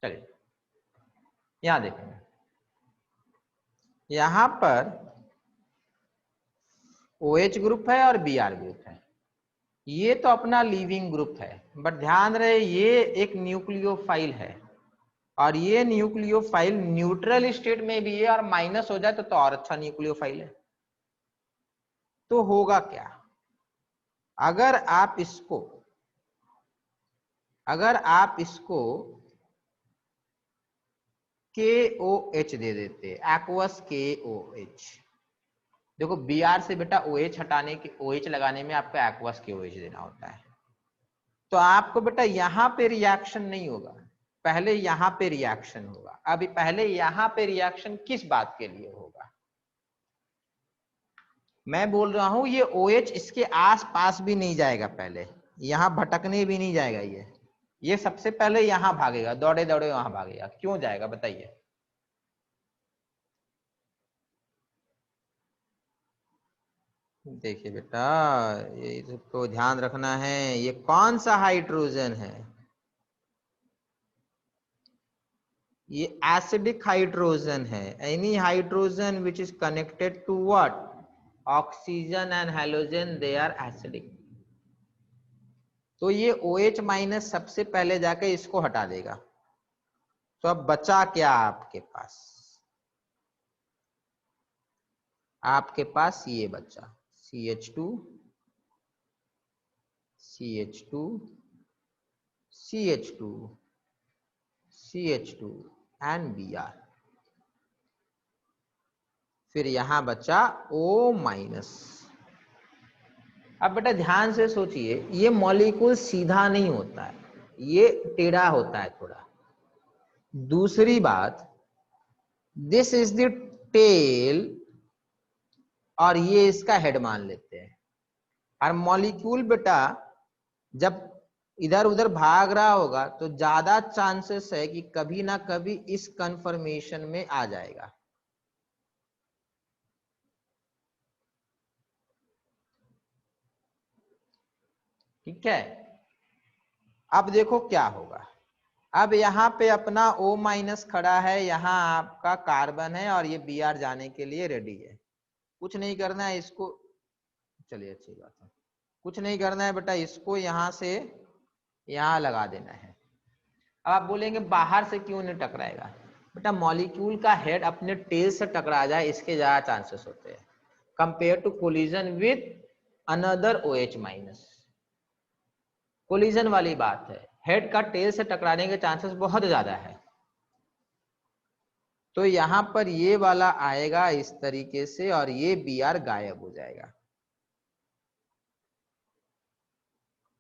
चलिए यहां देखेंगे, यहां पर OH ग्रुप है और Br ग्रुप है, ये तो अपना लिविंग ग्रुप है, बट ध्यान रहे ये एक न्यूक्लियोफाइल है और ये न्यूक्लियोफाइल न्यूट्रल स्टेट में भी है और माइनस हो जाए तो और अच्छा न्यूक्लियोफाइल है। तो होगा क्या, अगर आप इसको KOH दे देते, एक्वस KOH, देखो Br से बेटा OH हटाने के OH लगाने में आपको एक्वस KOH देना होता है, तो आपको बेटा यहां पे रिएक्शन नहीं होगा, पहले यहां पे रिएक्शन होगा। अभी पहले यहां पे रिएक्शन किस बात के लिए होगा, मैं बोल रहा हूं ये OH इसके आस पास भी नहीं जाएगा, पहले यहां भटकने भी नहीं जाएगा, ये सबसे पहले यहां भागेगा, दौड़े दौड़े वहां भागेगा। क्यों जाएगा बताइए, देखिए बेटा ये तो ध्यान रखना है, ये कौन सा हाइड्रोजन है, ये एसिडिक हाइड्रोजन है। Any hydrogen which is connected to what, oxygen and halogen, they are acidic. तो ये OH माइनस सबसे पहले जाके इसको हटा देगा। तो अब बचा क्या आपके पास ये बचा CH2 CH2 CH2 CH2 and Br, फिर यहां बचा O माइनस। अब बेटा ध्यान से सोचिए, ये मॉलिक्यूल सीधा नहीं होता है, ये टेढ़ा होता है थोड़ा। दूसरी बात, दिस इज द टेल और ये इसका हेड मान लेते हैं, और मॉलिक्यूल बेटा जब इधर उधर भाग रहा होगा तो ज्यादा चांसेस है कि कभी ना कभी इस कन्फर्मेशन में आ जाएगा। ठीक है, अब देखो क्या होगा, अब यहाँ पे अपना O माइनस खड़ा है, यहाँ आपका कार्बन है और ये Br जाने के लिए रेडी है। कुछ नहीं करना है इसको, चलिए अच्छी बात है, कुछ नहीं करना है बेटा, इसको यहाँ से यहाँ लगा देना है। अब आप बोलेंगे बाहर से क्यों नहीं टकराएगा, बेटा मॉलिक्यूल का हेड अपने टेल से टकरा जाए इसके ज्यादा चांसेस होते हैं compare to collision with another OH minus. Collision वाली बात है, हेड का टेल से टकराने के चांसेस बहुत ज्यादा है। तो यहां पर ये वाला आएगा इस तरीके से और ये Br गायब हो जाएगा।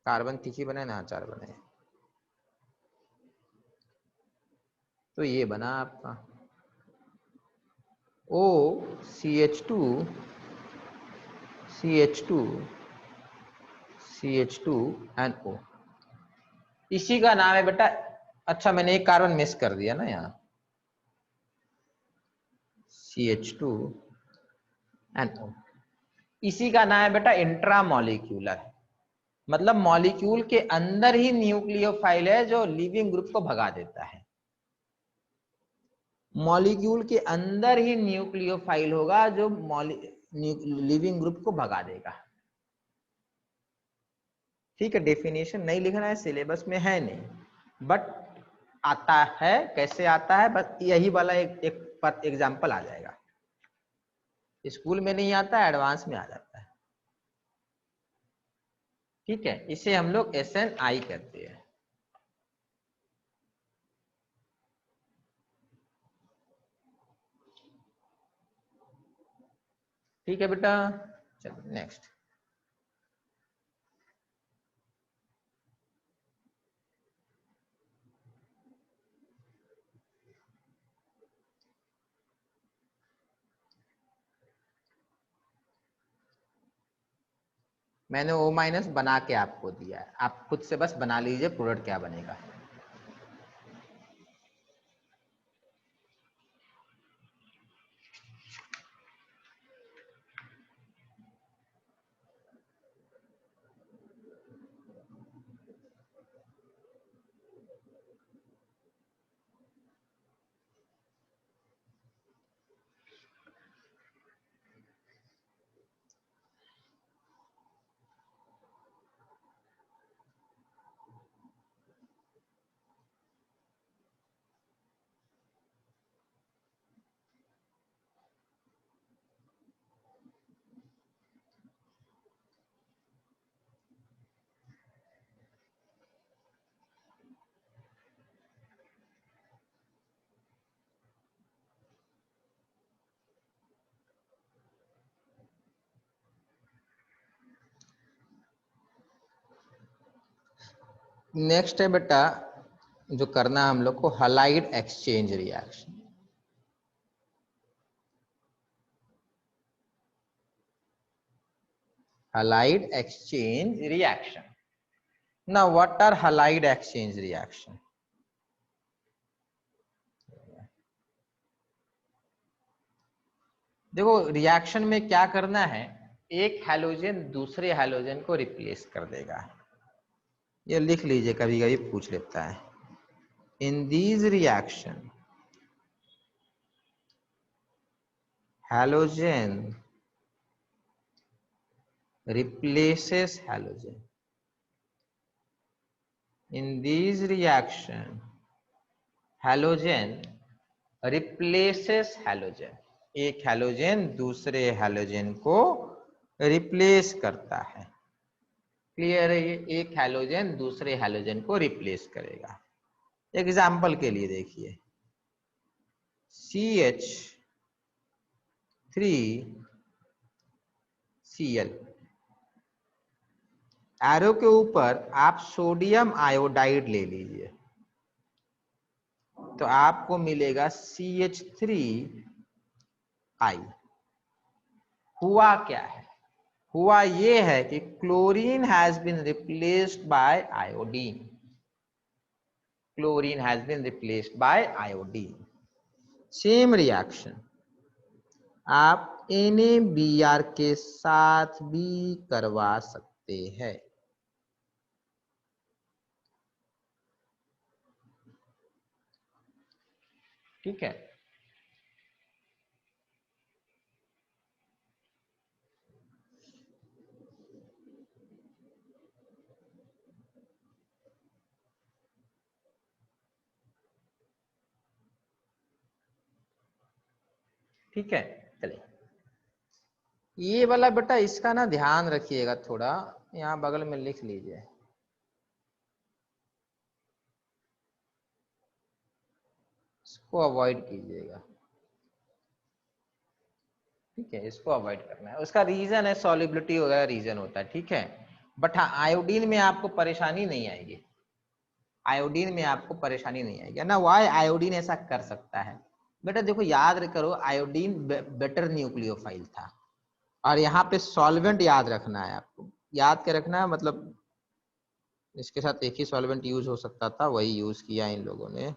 कार्बन तीखी बने ना, 4 बने, तो ये बना आपका O CH2 CH2 CH2 and O, इसी का नाम है बेटा, अच्छा मैंने एक कार्बन मिस कर दिया ना यहाँ, CH2 एंड O, इसी का नाम है बेटा इंट्रा मॉलिक्यूलर, मतलब मॉलिक्यूल के अंदर ही न्यूक्लियोफाइल है जो लिविंग ग्रुप को भगा देता है। मॉलिक्यूल के अंदर ही न्यूक्लियोफाइल होगा जो लिविंग ग्रुप को भगा देगा। ठीक है, डेफिनेशन नहीं लिखना है, सिलेबस में है नहीं, बट आता है, कैसे आता है, बस यही वाला एक एग्जाम्पल आ जाएगा, स्कूल में नहीं आता, एडवांस में आ जाता है। ठीक है, इसे हम लोग SNI कहते हैं। ठीक है बेटा, चलो नेक्स्ट। मैंने O माइनस बना के आपको दिया है, आप खुद से बस बना लीजिए प्रोडक्ट क्या बनेगा। नेक्स्ट है बेटा जो करना हम लोग को halide exchange reaction. halide exchange reaction. Now what are halide exchange reaction? देखो रिएक्शन में क्या करना है, एक हैलोजन दूसरे हैलोजन को रिप्लेस कर देगा। ये लिख लीजिए, कभी कभी पूछ लेता है। In these reaction halogen replaces halogen. In these reaction halogen replaces halogen. एक हैलोजन दूसरे हैलोजन को रिप्लेस करता है। क्लियर है? ये एक हैलोजन दूसरे हैलोजन को रिप्लेस करेगा। एग्जाम्पल के लिए देखिए, CH3Cl, एरो के ऊपर आप सोडियम आयोडाइड ले लीजिए तो आपको मिलेगा CH3I। हुआ क्या है? हुआ ये है कि chlorine has been replaced by iodine. Chlorine has been replaced by iodine. Same reaction आप NaBr के साथ भी करवा सकते हैं। ठीक है, ठीक है। चलिए ये वाला बेटा इसका ना ध्यान रखिएगा थोड़ा, यहाँ बगल में लिख लीजिए। इसको अवॉइड कीजिएगा, ठीक है, इसको अवॉइड करना है। उसका रीजन है सॉल्युबिलिटी वगैरह रीजन होता है, ठीक है। बट हाँ आयोडीन में आपको परेशानी नहीं आएगी, आयोडीन में आपको परेशानी नहीं आएगी ना। वाई आयोडीन ऐसा कर सकता है बेटा, देखो याद करो आयोडीन बेटर न्यूक्लियोफाइल था। और यहाँ पे सॉल्वेंट याद रखना है आपको, याद के रखना है, मतलब इसके साथ एक ही सॉल्वेंट यूज हो सकता था, वही यूज किया इन लोगों ने,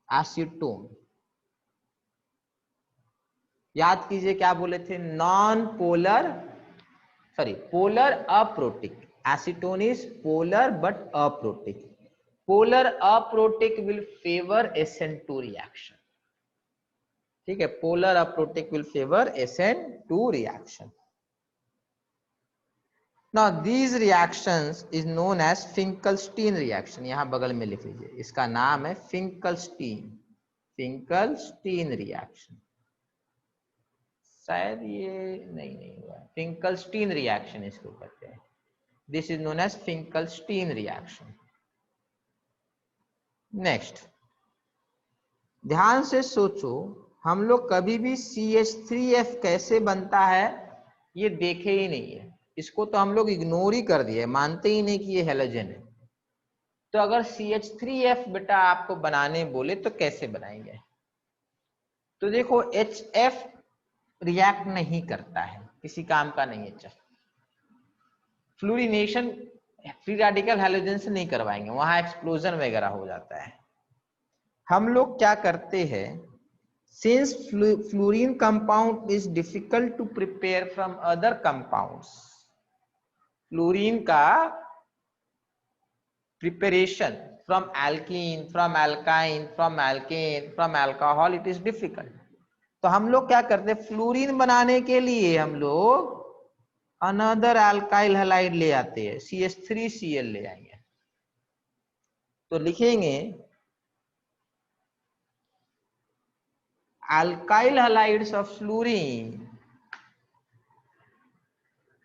एसीटोन। याद कीजिए क्या बोले थे, non polar, sorry polar aprotic. Acetone is polar but aprotic. Polar aprotic will favour SN2 reaction, ठीक है। Polar aprotic will favour SN2 reaction. Now these reactions is known as Finkelstein reaction। यहाँ बगल में लिख लीजिए, इसका नाम है Finkelstein, Finkelstein reaction। शायद ये नहीं हुआ, Finkelstein reaction इसको कहते हैं। This is known as Finkelstein reaction। Next, ध्यान से सोचो, हम लोग कभी भी CH3F कैसे बनता है ये देखे ही नहीं है। इसको तो हम लोग इग्नोर ही कर दिए, मानते ही नहीं कि ये हैलोजन है। तो अगर CH3F बेटा आपको बनाने बोले तो कैसे बनाएंगे? तो देखो HF रिएक्ट नहीं करता है, किसी काम का नहीं है। फ्लोरीनेशन फ्री रेडिकल हैलोजन से नहीं करवाएंगे, वहां एक्सप्लोजन वगैरह हो जाता है। हम लोग क्या करते हैं, since fluorine compound is difficult to prepare from other compounds, fluorine का preparation from alkene, from alkyne, from alkane, from alcohol, it is difficult। तो हम लोग क्या करते हैं, फ्लोरीन बनाने के लिए हम लोग अनदर अल्काइल हैलाइड ले आते हैं, CH3Cl ले आएंगे। तो लिखेंगे alkyl halides of fluorine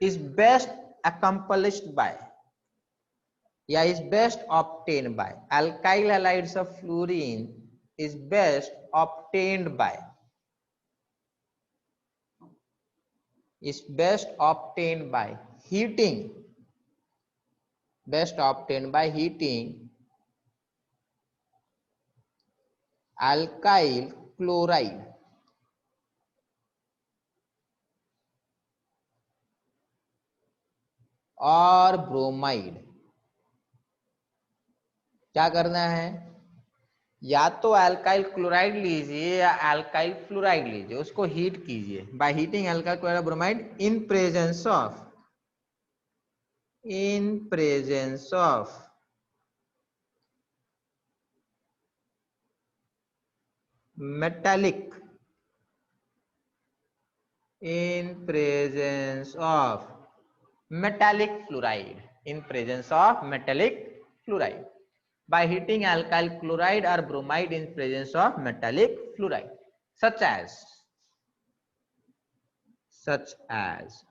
is best accomplished by, या is best obtained by, alkyl halides of fluorine is best obtained by, is best obtained by heating best obtained by heating alkyl chloride और bromide. क्या करना है, या तो alkyl chloride लीजिए या alkyl fluoride लीजिए, उसको हीट कीजिए by heating alkyl chloride bromide in presence of metallic in presence of metallic fluoride by heating alkyl chloride or bromide in presence of metallic fluoride such as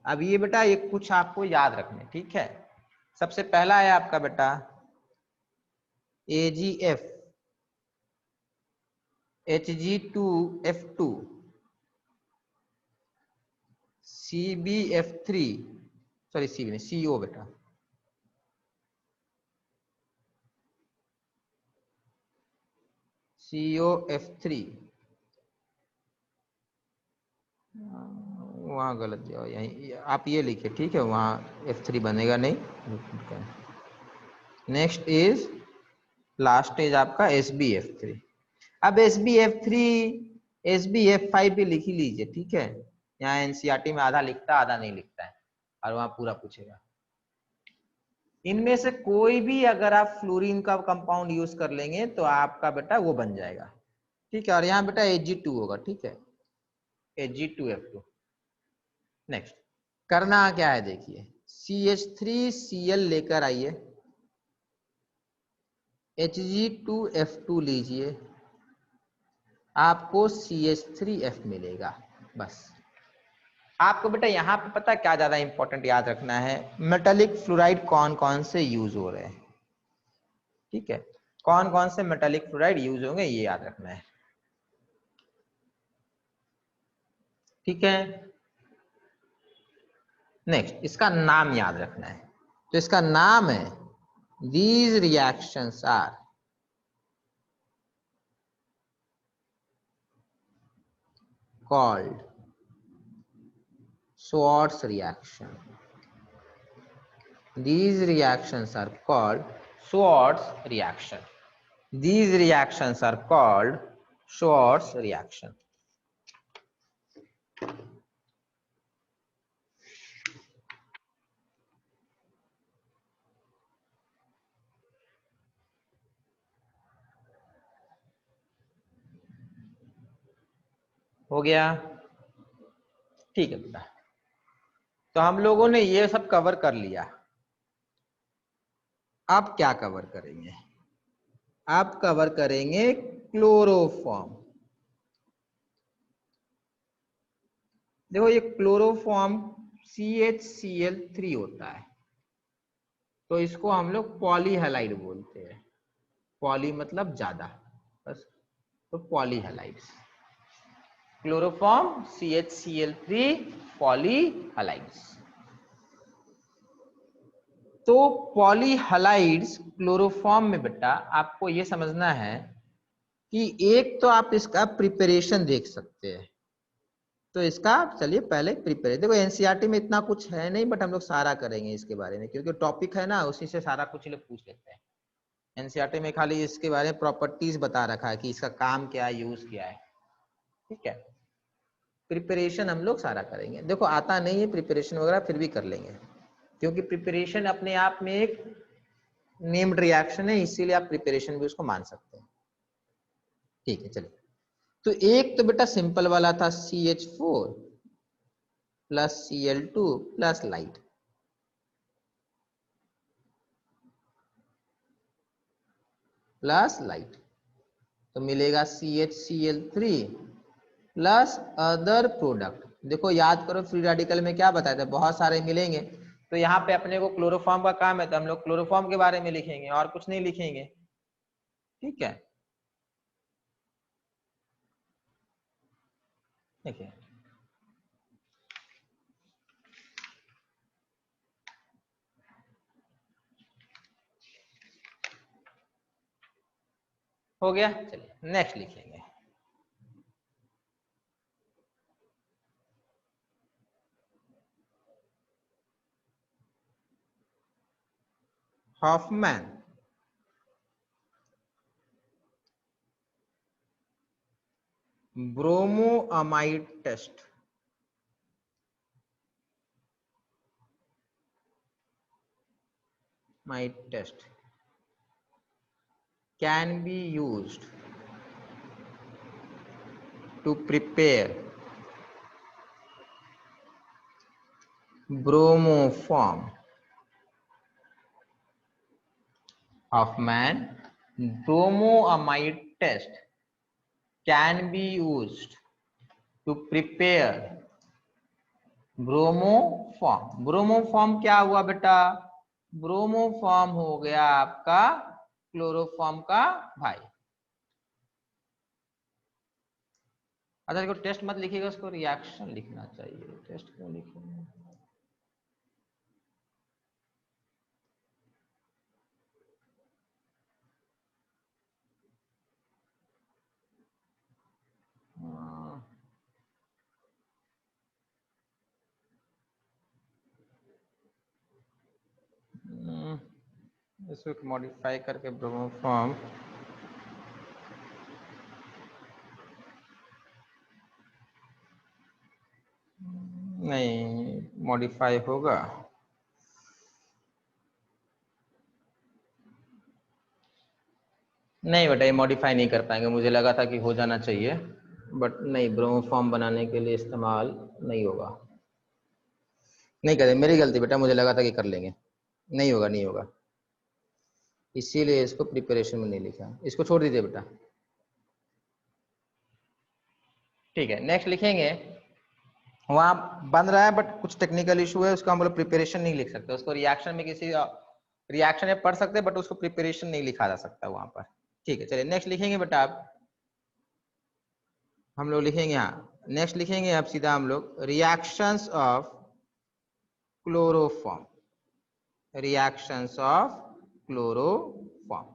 अब ये बेटा ये कुछ आपको याद रखने, ठीक है। सबसे पहला है आपका बेटा AgF Hg2F2 CbF3 sorry Cb नहीं CO बेटा COF3 वहां गलत दिया यहीं आप ये लिखिए, ठीक है, वहां F3 बनेगा नहीं। नेक्स्ट इज लास्ट इज आपका SbF3। अब SbF3 SbF5 भी लिख ही लीजिए, ठीक है। यहाँ एनसीईआरटी में आधा लिखता आधा नहीं लिखता है और वहां पूरा पूछेगा। इनमें से कोई भी अगर आप फ्लोरीन का कंपाउंड यूज कर लेंगे तो आपका बेटा वो बन जाएगा, ठीक है। और यहाँ बेटा Hg2 होगा, ठीक है, Hg2F2। नेक्स्ट करना क्या है, देखिए CH3Cl लेकर आइए, Hg2F2 लीजिए, आपको CH3F मिलेगा। बस आपको बेटा यहाँ पे पता क्या ज्यादा इंपॉर्टेंट याद रखना है, मेटालिक फ्लोराइड कौन कौन से यूज हो रहे हैं, ठीक है, कौन कौन से मेटालिक फ्लोराइड यूज होंगे ये याद रखना है, ठीक है। नेक्स्ट इसका नाम याद रखना है, तो इसका नाम है these reactions are called Schwarz reaction. These reactions are called Schwarz reaction. These reactions are called Schwarz reaction. हो गया, ठीक है बेटा। तो हम लोगों ने ये सब कवर कर लिया। अब क्या कवर करेंगे, आप कवर करेंगे क्लोरोफॉर्म। देखो ये क्लोरोफॉर्म CHCl3 होता है, तो इसको हम लोग पॉलीहैलाइड बोलते हैं। पॉली मतलब ज्यादा, बस, तो पॉलीहैलाइड्स, क्लोरोफॉर्म CHCl3 पॉलीहैलाइड्स। तो पॉलीहैलाइड्स क्लोरोफॉर्म में बेटा आपको ये समझना है कि एक तो आप इसका प्रिपरेशन देख सकते हैं, तो इसका चलिए पहले प्रिपेयर, देखो एनसीईआरटी में इतना कुछ है नहीं, बट हम लोग सारा करेंगे इसके बारे में, क्योंकि टॉपिक है ना, उसी से सारा कुछ लोग पूछ लेते हैं। एनसीईआरटी में खाली इसके बारे में प्रॉपर्टीज बता रखा है कि इसका काम क्या है, यूज क्या है, ठीक है। प्रिपरेशन हम लोग सारा करेंगे। देखो आता नहीं है प्रिपरेशन वगैरह, फिर भी कर लेंगे, क्योंकि प्रिपरेशन अपने आप में एक नेम्ड रिएक्शन है, इसीलिए आप प्रिपरेशन भी उसको मान सकते हैं, ठीक है। चलिए, तो एक तो बेटा सिंपल वाला था CH4 plus Cl2 plus light, तो मिलेगा CHCl3 प्लस अदर प्रोडक्ट। देखो याद करो फ्री रेडिकल में क्या बताया था, बहुत सारे मिलेंगे, तो यहाँ पे अपने को क्लोरोफॉर्म का काम है, तो हम लोग क्लोरोफॉर्म के बारे में लिखेंगे और कुछ नहीं लिखेंगे, ठीक है। देखिए हो गया। चलिए नेक्स्ट लिखेंगे। Hoffmann bromoamide test can be used to prepare bromoform. Hoffman bromoamide test can be used to prepare bromoform. Bromoform क्या हुआ बेटा? ब्रोमोफॉर्म हो गया आपका क्लोरोफॉर्म का भाई। अच्छा देखो, टेस्ट मत लिखिएगा, उसको रिएक्शन लिखना चाहिए। टेस्ट क्यों लिखेंगे? इसको मॉडिफाई करके ब्रोमोफॉर्म नहीं मॉडिफाई होगा। नहीं बेटा, ये मॉडिफाई नहीं कर पाएंगे। मुझे लगा था कि हो जाना चाहिए, बट नहीं, ब्रोमोफॉर्म बनाने के लिए इस्तेमाल नहीं होगा। नहीं करें, मेरी गलती बेटा, मुझे लगा था कि कर लेंगे। नहीं होगा, नहीं होगा, इसीलिए इसको प्रिपरेशन में नहीं लिखा। इसको छोड़ दीजिए बेटा। ठीक है, नेक्स्ट लिखेंगे। वहां बन रहा है बट कुछ टेक्निकल इशू है, उसको हम लोग प्रिपरेशन नहीं लिख सकते। उसको रिएक्शन में किसी रिएक्शन में पढ़ सकते हैं, बट उसको प्रिपरेशन नहीं लिखा जा सकता वहां पर। ठीक है, चलिए नेक्स्ट लिखेंगे बेटा। आप हम लोग लिखेंगे, हाँ नेक्स्ट लिखेंगे अब सीधा हम लोग reactions of chloroform. Reactions of chloroform.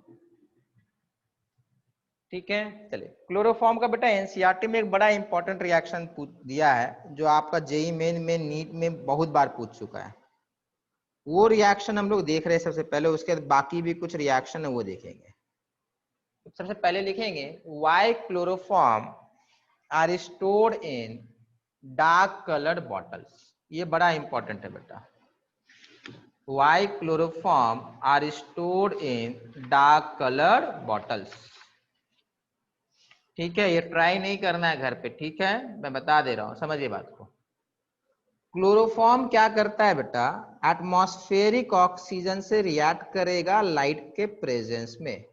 ठीक है, चलिए क्लोरोफॉर्म का बेटा एनसीईआरटी में एक बड़ा इंपॉर्टेंट रिएक्शन दिया है, जो आपका जेई मेन में नीट में बहुत बार पूछ चुका है। वो रिएक्शन हम लोग देख रहे हैं सबसे पहले, उसके बाद बाकी भी कुछ रिएक्शन है वो देखेंगे। सबसे पहले लिखेंगे why chloroform are stored in dark coloured bottles. ये बड़ा इंपॉर्टेंट है बेटा। Why chloroform are stored in dark coloured bottles. ठीक है, ये ट्राई नहीं करना है घर पे, ठीक है, मैं बता दे रहा हूं, समझिए बात को। क्लोरोफॉर्म क्या करता है बेटा? एटमॉस्फेरिक ऑक्सीजन से रिएक्ट करेगा लाइट के प्रेजेंस में,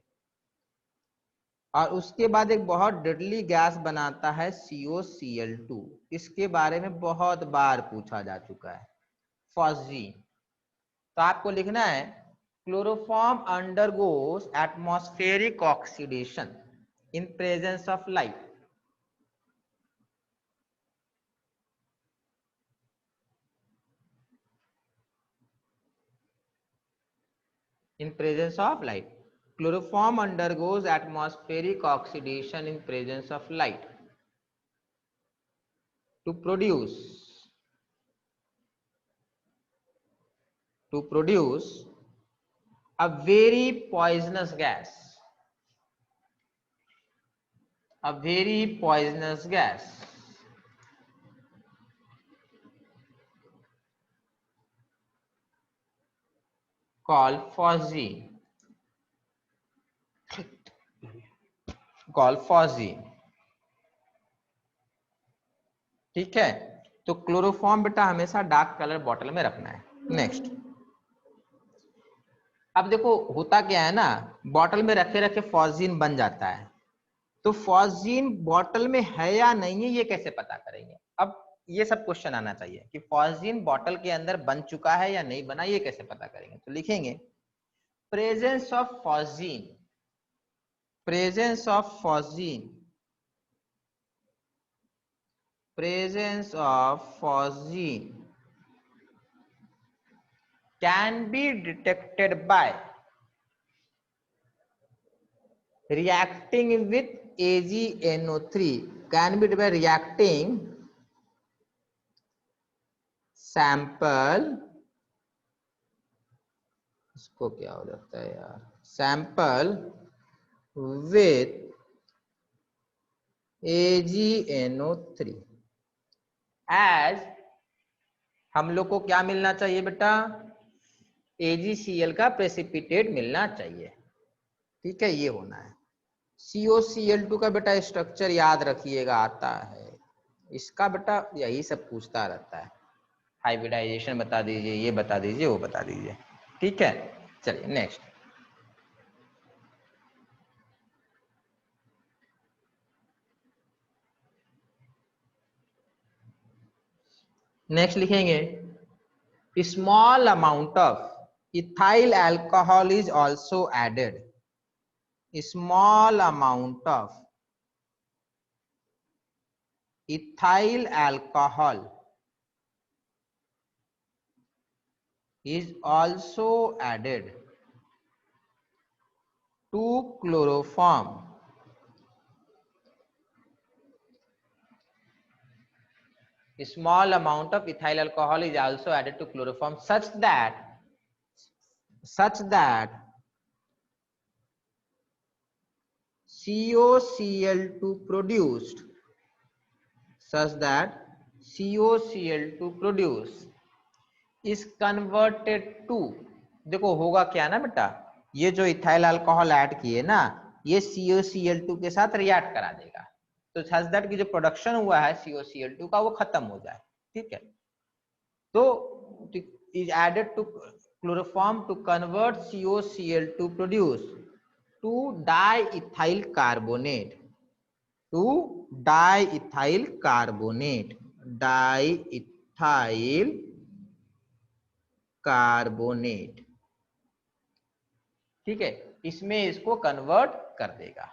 और उसके बाद एक बहुत डेडली गैस बनाता है COCl2। इसके बारे में बहुत बार पूछा जा चुका है, फॉस्जीन। तो आपको लिखना है chloroform undergoes atmospheric oxidation in presence of light. In presence of light, chloroform undergoes atmospheric oxidation in presence of light to produce a very poisonous gas, called phosgene, ठीक है। तो क्लोरोफॉर्म बेटा हमेशा डार्क कलर बॉटल में रखना है। Next, अब देखो होता क्या है ना, बॉटल में रखे रखे फॉस्जीन बन जाता है। तो फॉस्जीन बॉटल में है या नहीं है ये कैसे पता करेंगे? अब ये सब क्वेश्चन आना चाहिए कि फॉस्जीन बॉटल के अंदर बन चुका है या नहीं बना, ये कैसे पता करेंगे? तो लिखेंगे presence of phosgene, presence of phosgene, presence of phosgene can be detected by reacting with AgNO3 can be by reacting sample, इसको क्या हो जाता है यार, sample with AgNO3 as हम लोग को क्या मिलना चाहिए बेटा, AgCl का प्रेसिपिटेट मिलना चाहिए। ठीक है, ये होना है। COCl2 का बेटा स्ट्रक्चर याद रखिएगा, आता है इसका बेटा, यही सब पूछता रहता है। हाइब्रिडाइजेशन बता दीजिए, ये बता दीजिए, वो बता दीजिए। ठीक है, चलिए नेक्स्ट। नेक्स्ट लिखेंगे small amount of ethyl alcohol is also added. Small amount of ethyl alcohol is also added to chloroform small amount of ethyl alcohol is also added to chloroform such that COCl2 produced is converted to, देखो होगा क्या ना बेटा, ये जो ethyl alcohol add किए ना, ये COCl2 के साथ रिएक्ट करा देगा, तो सच दैट की जो प्रोडक्शन हुआ है COCl2 का वो खत्म हो जाए। ठीक है, तो is added to chloroform to convert COCl2 produce to diethyl carbonate, diethyl carbonate। ठीक है, इसमें इसको कन्वर्ट कर देगा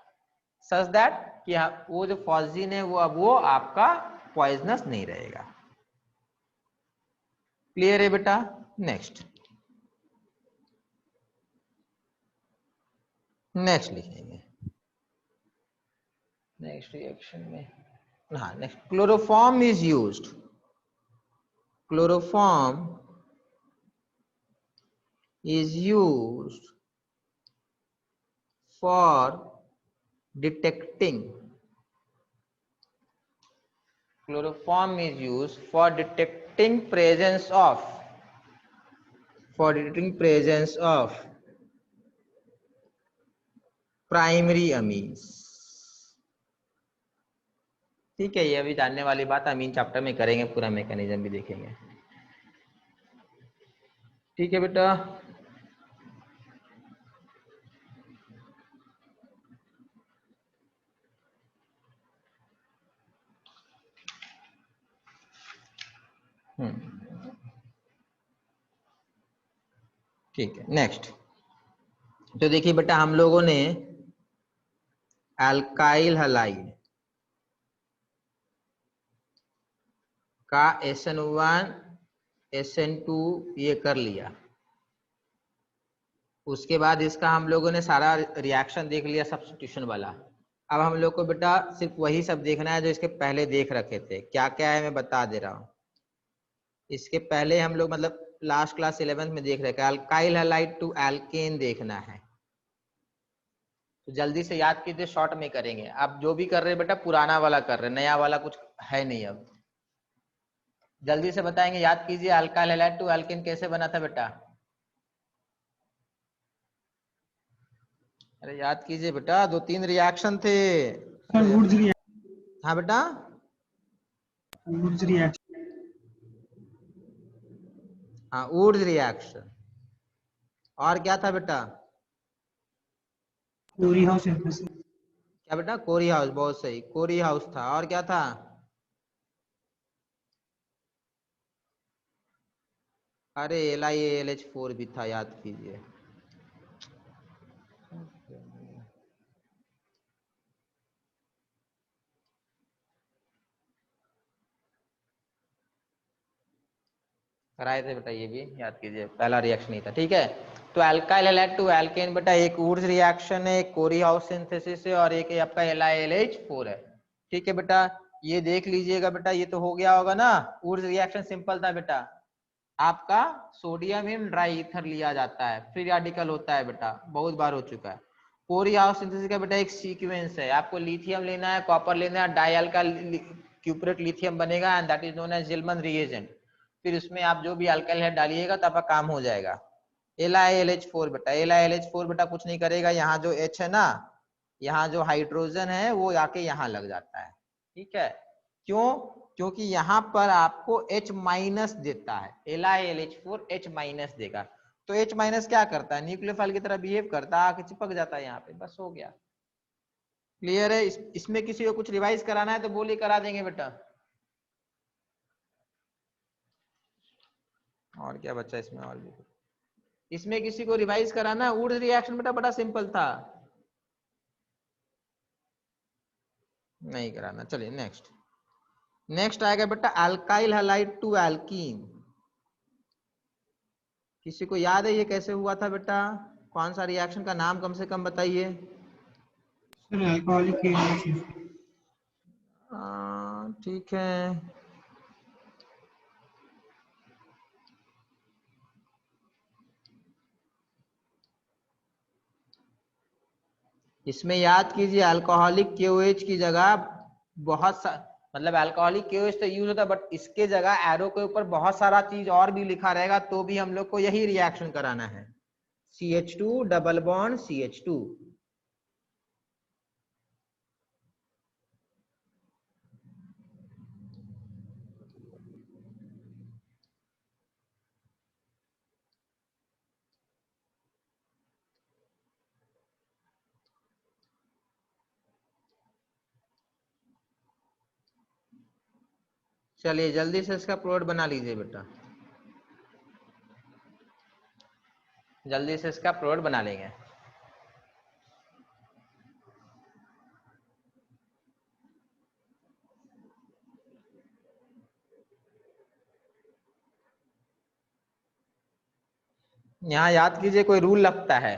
सच दैट कि वो जो फॉस्जिन है वो आपका पॉइजनस नहीं रहेगा। क्लियर है बेटा? नेक्स्ट लिखेंगे नेक्स्ट रिएक्शन में, हाँ next, chloroform is used, chloroform is used for detecting, chloroform is used for detecting presence of primary amines. ठीक है, ये अभी जानने वाली बात, अमीन चैप्टर में करेंगे, पूरा मैकेनिज्म भी देखेंगे। ठीक है बेटा, ठीक है नेक्स्ट। तो देखिए बेटा, हम लोगों ने अल्काइल हैलाइड का SN1 SN2 ये कर लिया, उसके बाद इसका हम लोगों ने सारा रिएक्शन देख लिया सब्स्टिट्यूशन वाला। अब हम लोग को बेटा सिर्फ वही सब देखना है जो इसके पहले देख रखे थे। क्या क्या है मैं बता दे रहा हूँ। इसके पहले हम लोग मतलब लास्ट क्लास 11th में देख रहे थे, अल्काइल हैलाइड टू एल्केन देखना है, तो जल्दी से याद कीजिए, शॉर्ट में करेंगे। अब जो भी कर रहे बेटा पुराना वाला कर रहे, नया वाला कुछ है नहीं। अब जल्दी से बताएंगे, याद कीजिए, अल्काइल हैलाइड टू एल्केन कैसे बना था बेटा? अरे याद कीजिए बेटा, 2-3 रिएक्शन थे। हाँ बेटा, हाँ वुड्स रिएक्शन, और क्या था बेटा? कोरी हाउस। क्या बेटा? कोरी हाउस, बहुत सही, कोरी हाउस था। और क्या था? अरे LiAlH4 भी था, याद कीजिए। कराए थे बेटा, ये भी याद कीजिए, पहला रिएक्शन ही था। ठीक है, तो अल्काइल हैलाइड टू एल्केन बेटा एक वुड्स रिएक्शन है, एक कोरी हाउस सिंथेसिस है और एक आपका LiLH4 है। ठीक है बेटा, ये देख लीजिएगा बेटा, ये तो हो गया होगा ना। वुड्स रिएक्शन सिंपल था बेटा, आपका सोडियम इन ड्राई ईथर लिया जाता है, फ्री रेडिकल होता है बेटा, बहुत बार हो चुका है। कोरी हाउस सिंथेसिस का बेटा एक सीक्वेंस है, आपको लिथियम लेना है, कॉपर लेना है, डाई अल्काइल क्यूपरेट लिथियम बनेगा and that is known as Gilman reagent. फिर उसमें आप जो भी अल्काइल है डालिएगा तो आपका काम हो जाएगा। LiLH4 बेटा, LiLH4 बेटा कुछ नहीं करेगा, यहाँ जो H है ना, यहाँ जो हाइड्रोजन है वो आके यहाँ लग जाता है। ठीक है, क्यों? क्योंकि यहाँ पर आपको H माइनस देता है, LiLH4 H माइनस देगा। तो H माइनस क्या करता है, न्यूक्लियोफाइल की तरह बिहेव करता है, आके चिपक जाता है यहाँ पे, बस हो गया। क्लियर है? इसमें किसी को कुछ रिवाइज कराना है तो बोलिए, करा देंगे बेटा। और क्या बच्चा इसमें, और भी इसमें किसी को रिवाइज कराना है? वुड्स रिएक्शन बेटा बड़ा सिंपल था, नहीं कराना। चलिए नेक्स्ट, नेक्स्ट आएगा बेटा अल्काइल हैलाइड टू एल्कीन। किसी को याद है ये कैसे हुआ था बेटा? कौन सा रिएक्शन का नाम कम से कम बताइए। Sir alcoholic acid. ठीक है, इसमें याद कीजिए अल्कोहलिक KOH की जगह बहुत सा, मतलब अल्कोहलिक KOH तो यूज होता है, बट इसके जगह एरो के ऊपर बहुत सारा चीज और भी लिखा रहेगा, तो भी हम लोग को यही रिएक्शन कराना है। CH2 double bond CH2। चलिए जल्दी से इसका प्लॉट बना लीजिए बेटा, जल्दी से इसका प्लॉट बना लेंगे। यहाँ याद कीजिए कोई रूल लगता है।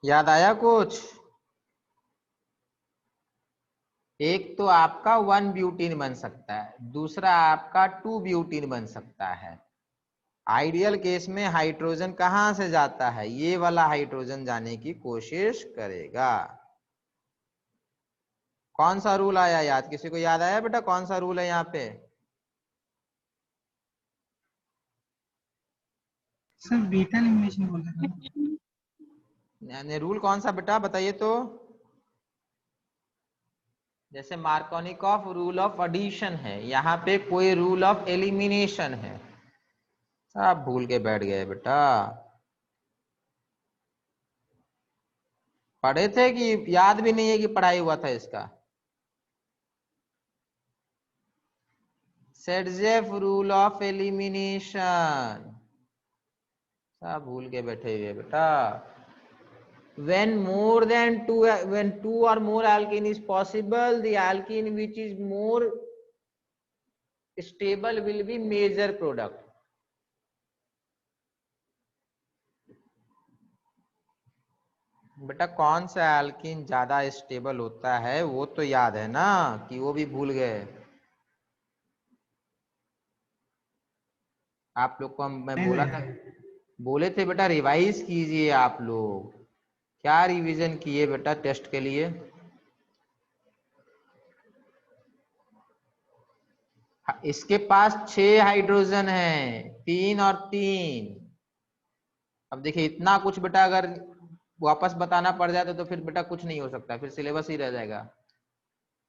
याद आया कुछ? एक तो आपका 1 ब्यूटीन बन सकता है, दूसरा आपका 2 ब्यूटीन बन सकता है। आइडियल केस में हाइड्रोजन कहां से जाता है, ये वाला हाइड्रोजन जाने की कोशिश करेगा। कौन सा रूल आया याद, किसी को याद आया बेटा कौन सा रूल है यहाँ पे? सर बीटा एलिमिनेशन बोल रहे हैं। यानी रूल कौन सा बेटा बताइए तो? जैसे मार्कोनिकॉफ रूल ऑफ एडिशन है, यहाँ पे कोई रूल ऑफ एलिमिनेशन है। सब भूल के बैठ गए बेटा, पढ़े थे कि याद भी नहीं है कि पढ़ाई हुआ था इसका? सेडजेफ रूल ऑफ एलिमिनेशन सब भूल के बैठे हुए बेटा। when more than when two or more alkene is possible, the alkene which is more stable will be major product. बेटा कौन सा एल्कीन ज्यादा स्टेबल होता है वो तो याद है ना, कि वो भी भूल गए? आप लोग को मैं बोला था, बोले थे बेटा रिवाइज कीजिए आप लोग। क्या रिवीजन किए बेटा टेस्ट के लिए? इसके पास 6 हाइड्रोजन है, 3 और 3। अब देखिए इतना कुछ बेटा, अगर वापस बताना पड़ जाए तो फिर बेटा कुछ नहीं हो सकता, फिर सिलेबस ही रह जाएगा।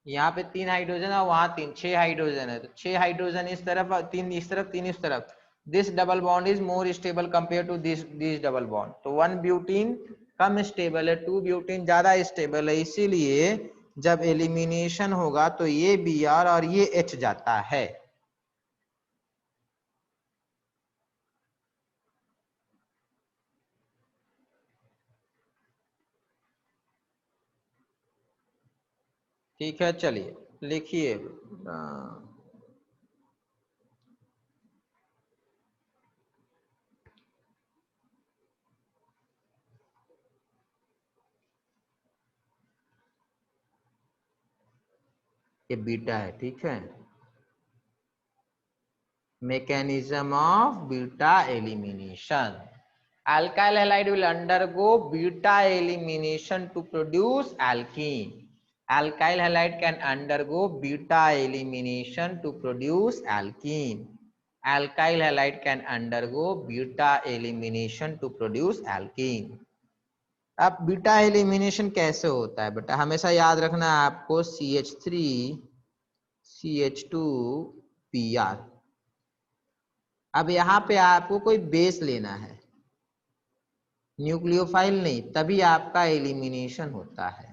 यहाँ पे 3 हाइड्रोजन और वहां 3, 6 हाइड्रोजन है, तो 6 हाइड्रोजन इस तरफ, 3 इस तरफ, 3 इस तरफ। This double bond is more stable compare to this double bond. तो 1 ब्यूटीन कम स्टेबल है, 2 ब्यूटीन ज्यादा स्टेबल है, इसीलिए जब एलिमिनेशन होगा तो ये Br और ये H जाता है। ठीक है, चलिए लिखिए। ये बीटा है, ठीक है। Mechanism of beta elimination. Alkyl halide will undergo beta elimination to produce alkene. Alkyl halide can undergo beta elimination to produce alkene. Alkyl halide can undergo beta elimination to produce alkene. अब beta elimination कैसे होता है बेटा, हमेशा याद रखना है आपको, CH3 CH2 Br। अब यहाँ पे आपको कोई बेस लेना है, न्यूक्लियोफाइल नहीं, तभी आपका एलिमिनेशन होता है।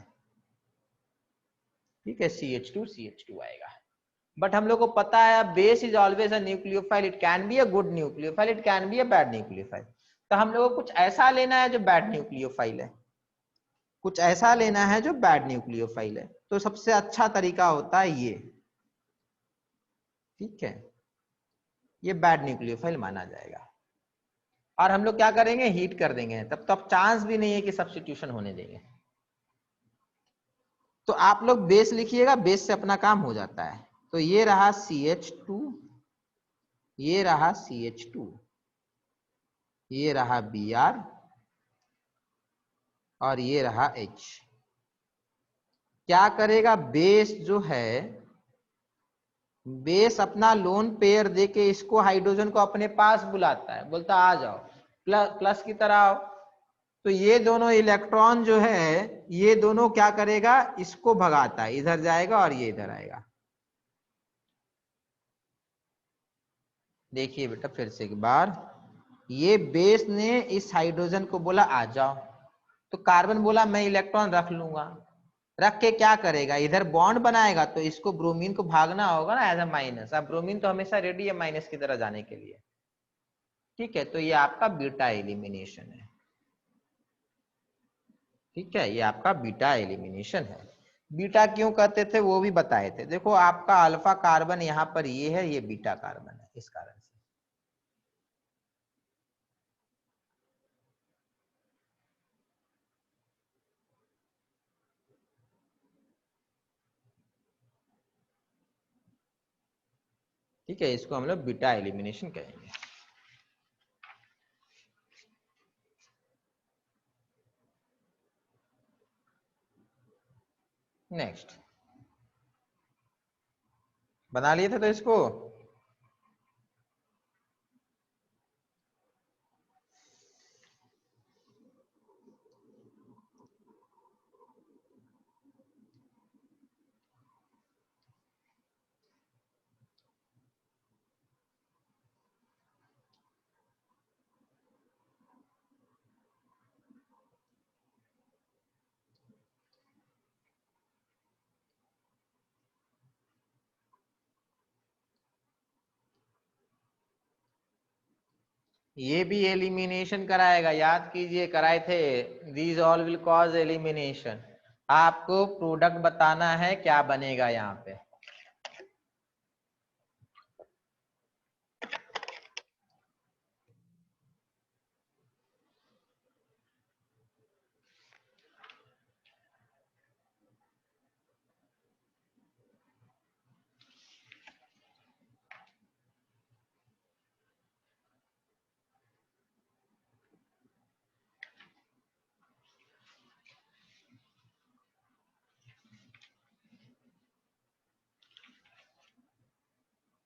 ठीक है, CH2 आएगा। बट हम लोग को पता है base is always a nucleophile, it can be a good nucleophile, it can be a bad nucleophile. तो हम लोग को कुछ ऐसा लेना है जो बैड न्यूक्लियोफाइल है, कुछ ऐसा लेना है जो बैड न्यूक्लियोफाइल है। तो सबसे अच्छा तरीका होता है ये, ठीक है, ये बैड न्यूक्लियोफाइल माना जाएगा। और हम लोग क्या करेंगे, हीट कर देंगे, तब तो चांस भी नहीं है कि सब्स्टिट्यूशन होने देंगे। तो आप लोग बेस लिखिएगा, बेस से अपना काम हो जाता है। तो ये रहा CH2, ये रहा CH2, ये रहा Br और ये रहा H। क्या करेगा बेस जो है, बेस अपना लोन पेयर देके इसको, हाइड्रोजन को अपने पास बुलाता है, बोलता आ जाओ, प्लस की तरह आओ। तो ये दोनों इलेक्ट्रॉन जो है, ये दोनों क्या करेगा, इसको भगाता है, इधर जाएगा और ये इधर आएगा। देखिए बेटा फिर से एक बार, ये बेस ने इस हाइड्रोजन को बोला आ जाओ, तो कार्बन बोला मैं इलेक्ट्रॉन रख लूंगा, रख के क्या करेगा, इधर बॉन्ड बनाएगा, तो इसको ब्रोमीन को भागना होगा ना एज अ माइनस। अब ब्रोमीन तो हमेशा रेडी है माइनस की तरह जाने के लिए। ठीक है, तो ये आपका बीटा एलिमिनेशन है। ठीक है, ये आपका बीटा एलिमिनेशन है। बीटा क्यों कहते थे वो भी बताए थे। देखो आपका अल्फा कार्बन यहाँ पर ये है, ये बीटा कार्बन है, इस कारण से। ठीक है, इसको हम लोग बीटा एलिमिनेशन कहेंगे। नेक्स्ट बना लिए थे तो इसको ये भी एलिमिनेशन कराएगा, याद कीजिए कराए थे। These all will cause elimination. आपको प्रोडक्ट बताना है क्या बनेगा यहाँ पे।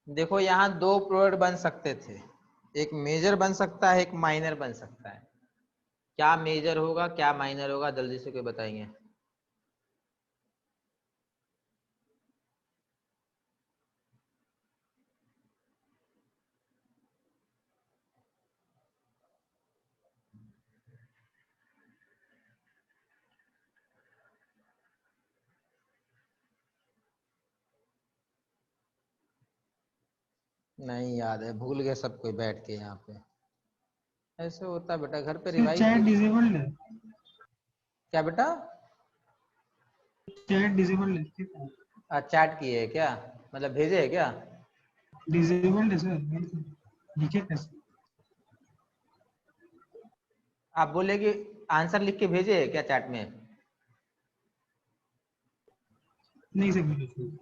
देखो यहाँ दो प्रोडक्ट बन सकते थे, एक मेजर बन सकता है, एक माइनर बन सकता है। क्या मेजर होगा क्या माइनर होगा, जल्दी से कोई बताएंगे? नहीं याद है, भूल गए सब कोई बैठ के यहाँ पे। ऐसे होता है बेटा, घर पे सर रिवाइज चैट डिसेबल्ड है, क्या बेटा? चैट डिसेबल्ड है, ठीक है, चैट किए है क्या, मतलब भेजे है क्या? डिसेबल्ड है सर, लिखे कैसे? आप बोले कि आंसर लिख के भेजे है क्या चैट में? नहीं सर, बिल्कुल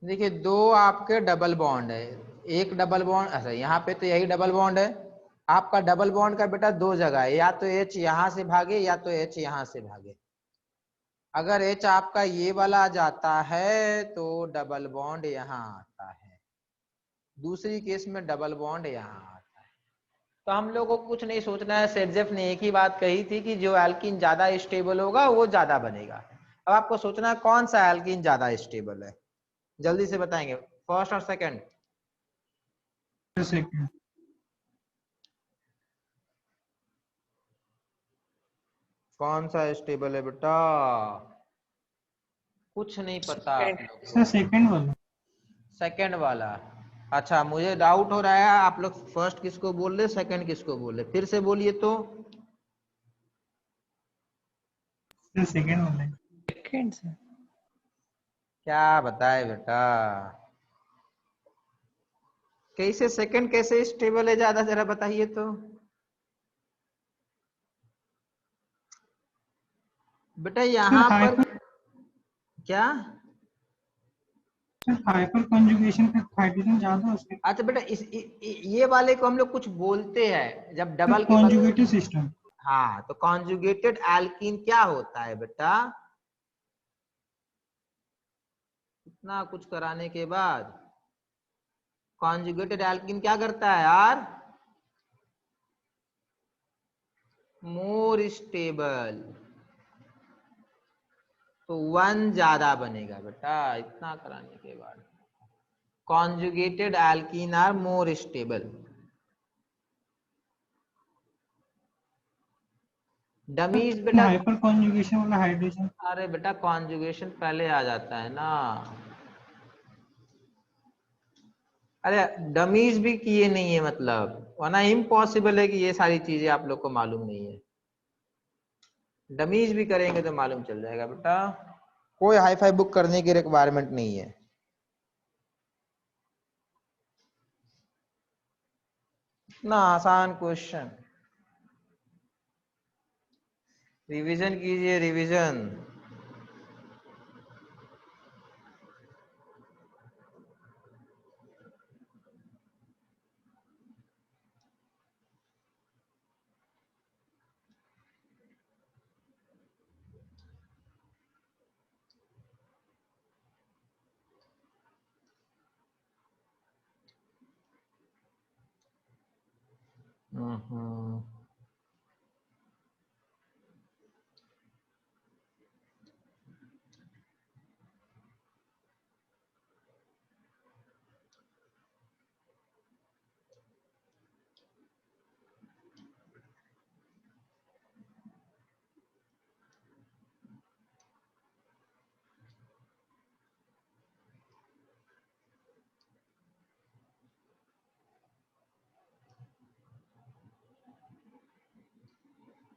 देखिए दो आपके डबल बॉन्ड है, एक डबल बॉन्ड, अच्छा यहाँ पे तो यही डबल बॉन्ड है। आपका डबल बॉन्ड का बेटा दो जगह है, या तो H यहाँ से भागे या तो H यहाँ से भागे। अगर H आपका ये वाला जाता है तो डबल बॉन्ड यहाँ आता है, दूसरी केस में डबल बॉन्ड यहाँ आता है। तो हम लोग को कुछ नहीं सोचना है, सेडजेफ ने एक ही बात कही थी कि जो एल्कीन ज्यादा स्टेबल होगा वो ज्यादा बनेगा। अब आपको सोचना है कौन सा एल्कीन ज्यादा स्टेबल है, जल्दी से बताएंगे, फर्स्ट और सेकंड? सेकंड। कौन सा स्टेबल है बेटा? कुछ नहीं पता आप लोग सर को? सेकंड वाला। सेकंड वाला? अच्छा मुझे डाउट हो रहा है, आप लोग फर्स्ट किसको बोल रहे, सेकंड किसको बोल रहे, फिर से बोलिए तो। सर सेकंड वाला है। सेकंड से। क्या बताए बेटा, कैसे सेकंड कैसे स्टेबल है ज्यादा, जरा बताइए तो। बेटा सर यहाँ पर हाइपर, क्या? सर हाइपर कॉन्जुगेशन पे हाइड्रोजन ज्यादा है उसके। अच्छा बेटा ये वाले को हम लोग कुछ बोलते हैं जब सर डबल के बदले। Conjugated system. हाँ तो कॉन्जुगेटेड एल्कीन क्या होता है बेटा? इतना कुछ कराने के बाद कॉन्जुगेटेड एल्कीन क्या करता है यार? मोर स्टेबल, तो वन ज्यादा बनेगा बेटा, इतना कराने के बाद। Conjugated alkene are more stable. Dummies बेटा, हाइपर कॉन्जुगेशन वाला हाइड्रोजन। अरे बेटा कॉन्जुगेशन पहले आ जाता है ना, अरे डमीज भी किए नहीं है मतलब, वरना इम्पॉसिबल है कि ये सारी चीजें आप लोग को मालूम नहीं है। डमीज भी करेंगे तो मालूम चल जाएगा बेटा, कोई हाई फाई बुक करने की रिक्वायरमेंट नहीं है। इतना आसान क्वेश्चन, रिवीजन कीजिए रिवीजन। हम्म।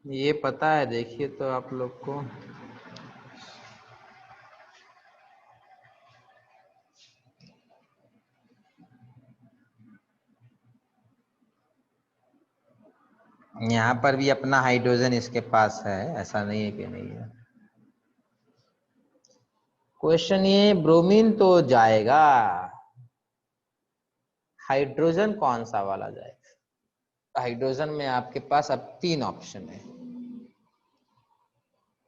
ये पता है, देखिए तो आप लोग को, यहाँ पर भी अपना हाइड्रोजन इसके पास है, ऐसा नहीं है कि नहीं है। क्वेश्चन ये ब्रोमीन तो जाएगा, हाइड्रोजन कौन सा वाला जाएगा? हाइड्रोजन में आपके पास अब तीन ऑप्शन है,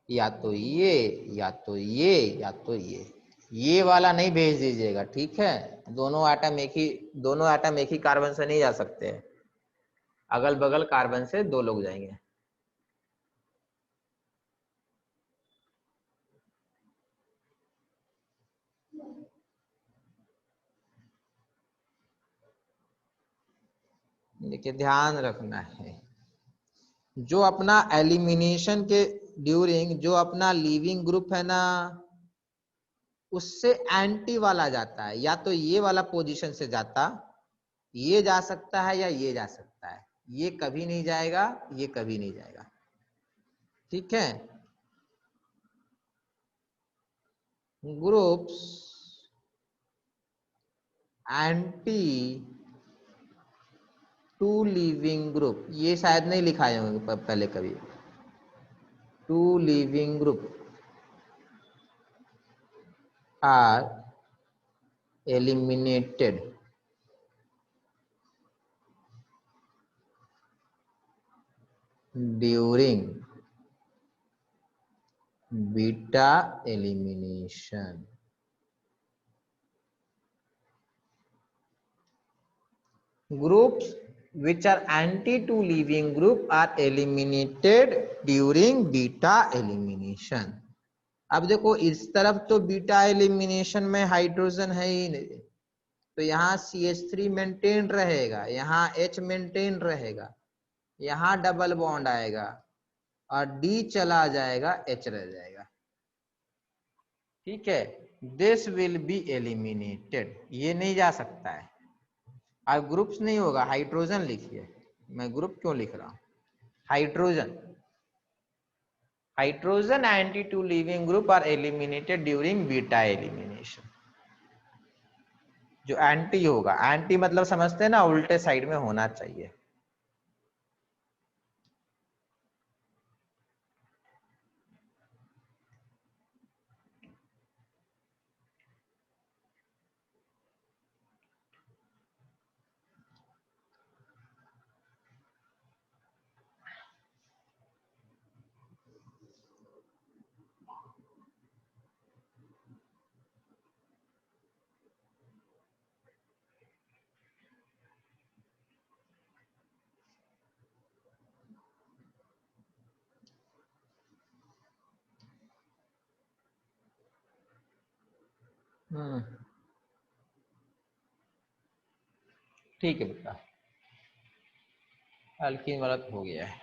या तो ये या तो ये या तो ये वाला नहीं भेज दीजिएगा, ठीक है? दोनों एटम एक ही कार्बन से नहीं जा सकते हैं। अगल बगल कार्बन से 2 लोग जाएंगे। देखिए ध्यान रखना है, जो अपना एलिमिनेशन के ड्यूरिंग जो अपना लीविंग ग्रुप है ना, उससे एंटी वाला जाता है, या तो ये वाला पोजीशन से जाता, ये जा सकता है या ये जा सकता है, ये कभी नहीं जाएगा, ये कभी नहीं जाएगा। ठीक है, groups anti to leaving group, ये शायद नहीं लिखाए होंगे पहले कभी, to leaving group are eliminated during beta elimination। Groups which are anti to leaving group are eliminated during beta elimination। अब देखो इस तरफ तो बीटा एलिमिनेशन में हाइड्रोजन है ही नहीं, तो यहाँ CH3 मेंटेन रहेगा, यहाँ H मेंटेन रहेगा, यहाँ डबल बॉन्ड आएगा और D चला जाएगा, H रह जाएगा। ठीक है, दिस विल बी एलिमिनेटेड, ये नहीं जा सकता है। अब ग्रुप्स नहीं होगा, हाइड्रोजन लिखिए, मैं ग्रुप क्यों लिख रहा हूं, hydrogen. Hydrogen anti to leaving group are eliminated during beta elimination. जो एंटी होगा, एंटी मतलब समझते हैं ना, उल्टे साइड में होना चाहिए। ठीक है बेटा, अल्कीन वाला तो हो गया है।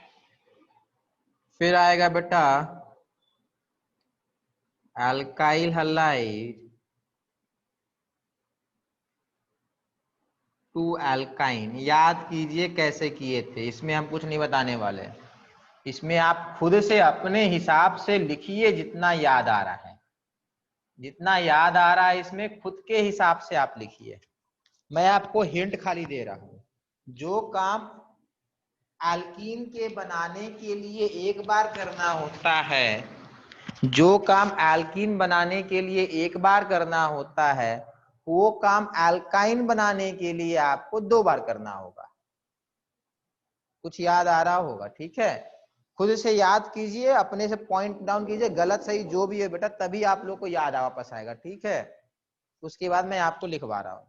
फिर आएगा बेटा अल्काइल हलाइड टू अल्काइन। याद कीजिए कैसे किए थे, इसमें हम कुछ नहीं बताने वाले, इसमें आप खुद से अपने हिसाब से लिखिए, जितना याद आ रहा है, जितना याद आ रहा है इसमें खुद के हिसाब से आप लिखिए। मैं आपको हिंट खाली दे रहा हूं, जो काम एल्कीन के बनाने के लिए एक बार करना होता है, जो काम एल्कीन बनाने के लिए एक बार करना होता है, वो काम एल्काइन बनाने के लिए आपको 2 बार करना होगा। कुछ याद आ रहा होगा, ठीक है, खुद से याद कीजिए, अपने से पॉइंट डाउन कीजिए, गलत सही जो भी है बेटा, तभी आप लोग को याद वापस आएगा। ठीक है, उसके बाद मैं आपको लिखवा रहा हूं।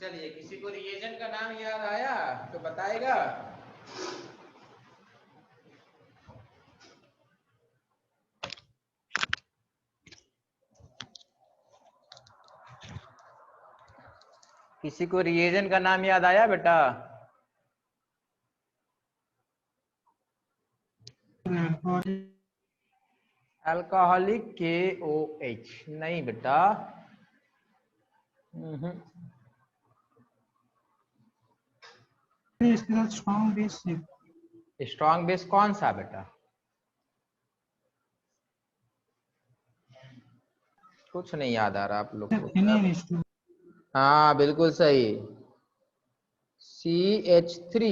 चलिए, किसी को रिएजेंट का नाम याद आया तो बताएगा। किसी को रिएजेंट का नाम याद आया बेटा? अल्कोहलिक KOH नहीं बेटा। इसके साथ स्ट्रॉन्ग बेस है। स्ट्रॉन्ग बेस कौन सा बेटा? कुछ नहीं याद आ रहा आप लोग को? NaNH2। हाँ बिल्कुल सही, CH3।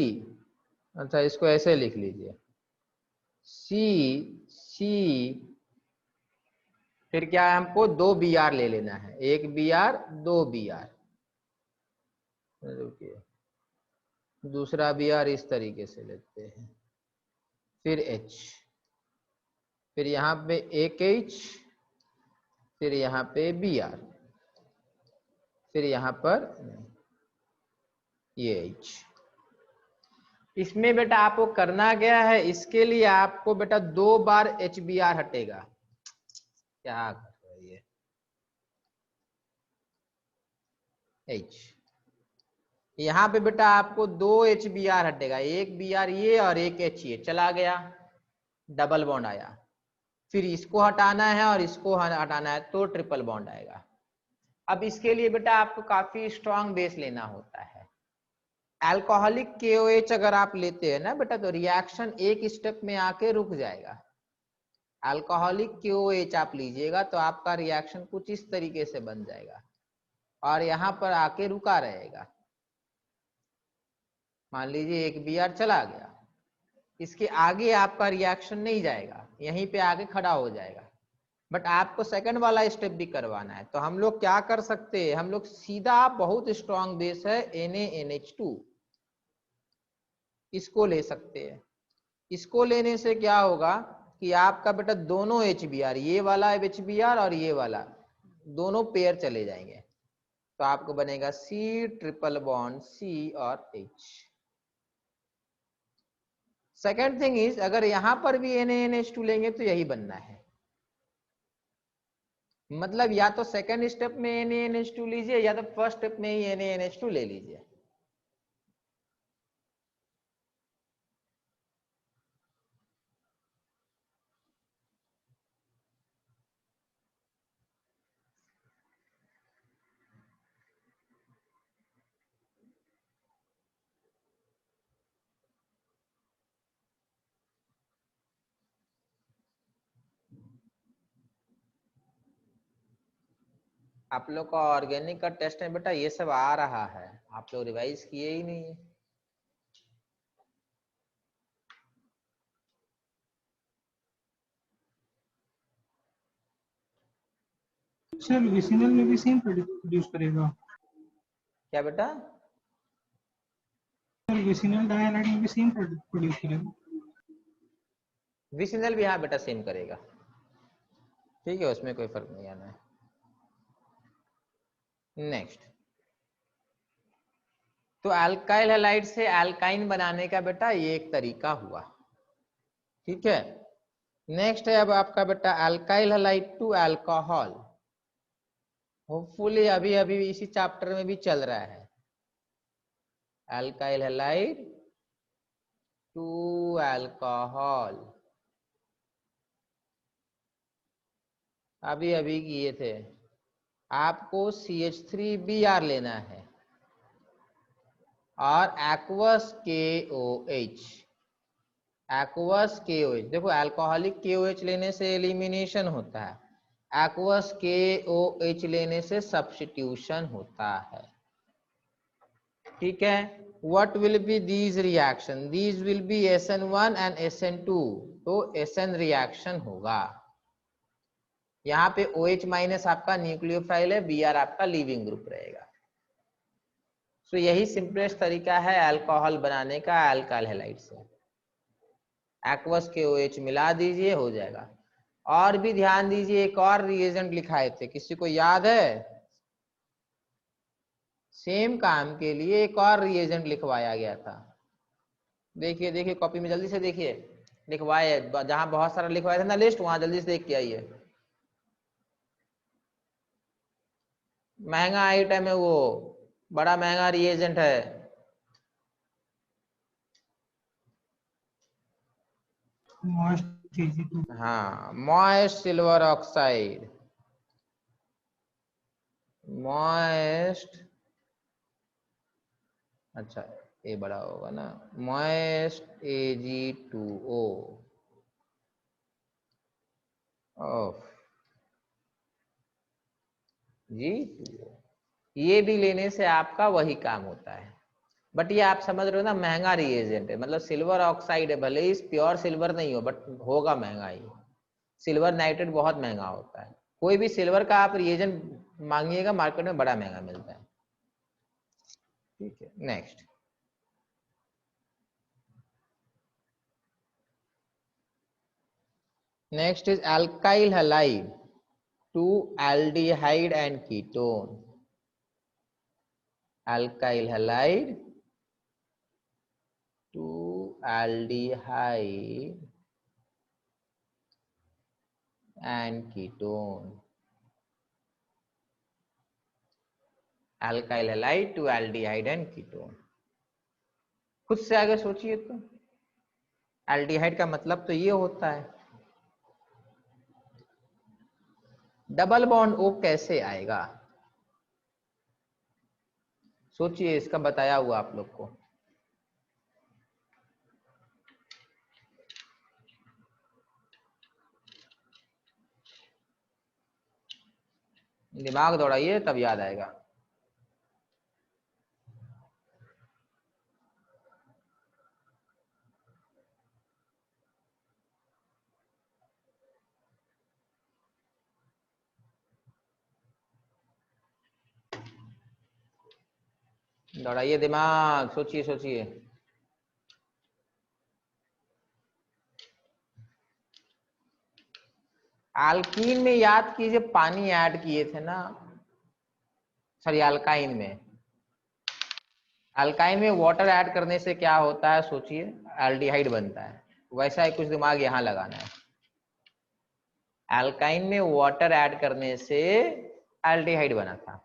अच्छा, इसको ऐसे लिख लीजिए, C फिर क्या है, हमको 2 Br ले लेना है, 1 Br 2 Br, रुकिए, दूसरा Br इस तरीके से लेते हैं, फिर H, फिर यहाँ पे एक H, फिर यहाँ पे Br, फिर यहाँ पर ये H। इसमें बेटा आपको करना क्या है, इसके लिए आपको बेटा 2 बार HBr हटेगा। क्या कर रही है H, यहाँ पे बेटा आपको 2 HBr हटेगा, एक Br ये और एक H ये चला गया, डबल बॉन्ड आया, फिर इसको हटाना है और इसको हटाना है तो ट्रिपल बॉन्ड आएगा। अब इसके लिए बेटा आपको काफी स्ट्रॉन्ग बेस लेना होता है। अल्कोहलिक KOH अगर आप लेते हैं ना बेटा तो रिएक्शन एक स्टेप में आके रुक जाएगा। अल्कोहलिक KOH आप लीजिएगा तो आपका रिएक्शन कुछ इस तरीके से बन जाएगा और यहाँ पर आके रुका रहेगा। मान लीजिए एक Br चला गया, इसके आगे आपका रिएक्शन नहीं जाएगा, यहीं पे आके खड़ा हो जाएगा, बट आपको सेकंड वाला स्टेप भी करवाना है। तो हम लोग क्या कर सकते हैं, हम लोग सीधा, बहुत स्ट्रॉन्ग बेस है NaNH2, इसको ले सकते हैं। इसको लेने से क्या होगा कि आपका बेटा दोनों HBr, ये वाला HBr और ये वाला दोनों पेयर चले जाएंगे, तो आपको बनेगा C ट्रिपल बॉन्ड C और H। सेकेंड थिंग इज, अगर यहां पर भी NaNH2 लेंगे तो यही बनना है, मतलब या तो सेकेंड स्टेप में NaNH2 लीजिए या तो फर्स्ट स्टेप में ही NaNH2 ले लीजिए। आप लोग का ऑर्गेनिक का टेस्ट में बेटा ये सब आ रहा है, आप लोग रिवाइज किए ही नहीं है। सर विसिनल में भी सेम प्रोड्यूस करेगा? क्या बेटा? सर विसिनल डाइहाइड्राइड में भी सेम प्रोड्यूस करेगा? विसिनल भी हाँ बेटा सेम करेगा, ठीक है, उसमें कोई फर्क नहीं आना है। नेक्स्ट, तो अल्काइल हैलाइड से अल्काइन बनाने का बेटा ये एक तरीका हुआ, ठीक है। नेक्स्ट है अब आपका बेटा alkyl halide to alcohol, hopefully अभी अभी इसी चैप्टर में भी चल रहा है, अल्काइल हैलाइड टू अल्कोहल, अभी अभी किए थे। आपको CH3Br लेना है और एक्वस KOH, एक्वस KOH, देखो अल्कोहलिक KOH लेने से एलिमिनेशन होता है, एक्वस KOH लेने से सब्स्टिट्यूशन होता है, ठीक है। What will be these reaction? These will be SN1 and SN2, तो SN रिएक्शन होगा। यहाँ पे OH माइनस आपका न्यूक्लियोफाइल है, Br आपका लीविंग ग्रुप रहेगा। तो यही सिंपलेस्ट तरीका है अल्कोहल बनाने का अल्काइल हैलाइड से, एक्वस के OH मिला दीजिए हो जाएगा। और भी ध्यान दीजिए, एक और रिएजेंट लिखाए थे, किसी को याद है? सेम काम के लिए एक और रिएजेंट लिखवाया गया था। देखिए देखिए कॉपी में जल्दी से देखिए, लिखवाए जहां बहुत सारा लिखवाया था ना लिस्ट, वहां जल्दी से देख के आइए। महंगा आइटम है वो, बड़ा महंगा रिएजेंट है। Moist Ag2। हाँ, मॉइस्ट सिल्वर ऑक्साइड, मॉइस्ट, अच्छा ये बड़ा होगा ना, मॉइस्ट Ag2O ऑफ G2O। ये भी लेने से आपका वही काम होता है, बट ये आप समझ रहे हो ना, महंगा रिएजेंट है, मतलब सिल्वर ऑक्साइड है, भले ही प्योर सिल्वर नहीं हो बट होगा महंगा ही। सिल्वर नाइट्रेट बहुत महंगा होता है, कोई भी सिल्वर का आप रिएजेंट मांगिएगा मार्केट में बड़ा महंगा मिलता है। ठीक है, next. Next is alkyl halide to aldehyde and ketone. Alkyl halide to aldehyde and ketone. Alkyl halide to aldehyde and ketone. खुद से आगे सोचिए तो, एल्डिहाइड का मतलब तो ये होता है, डबल बॉन्ड O कैसे आएगा, सोचिए, इसका बताया हुआ आप लोग को। दिमाग दौड़ाइए तब याद आएगा। दौड़ाइए दिमाग, सोचिए सोचिए। अल्कीन में याद कीजिए, पानी ऐड किए थे ना, सॉरी अल्काइन में, अल्काइन में वाटर ऐड करने से क्या होता है सोचिए, एल्डिहाइड बनता है। वैसा ही कुछ दिमाग यहाँ लगाना है, अल्काइन में वाटर ऐड करने से एल्डिहाइड बना था,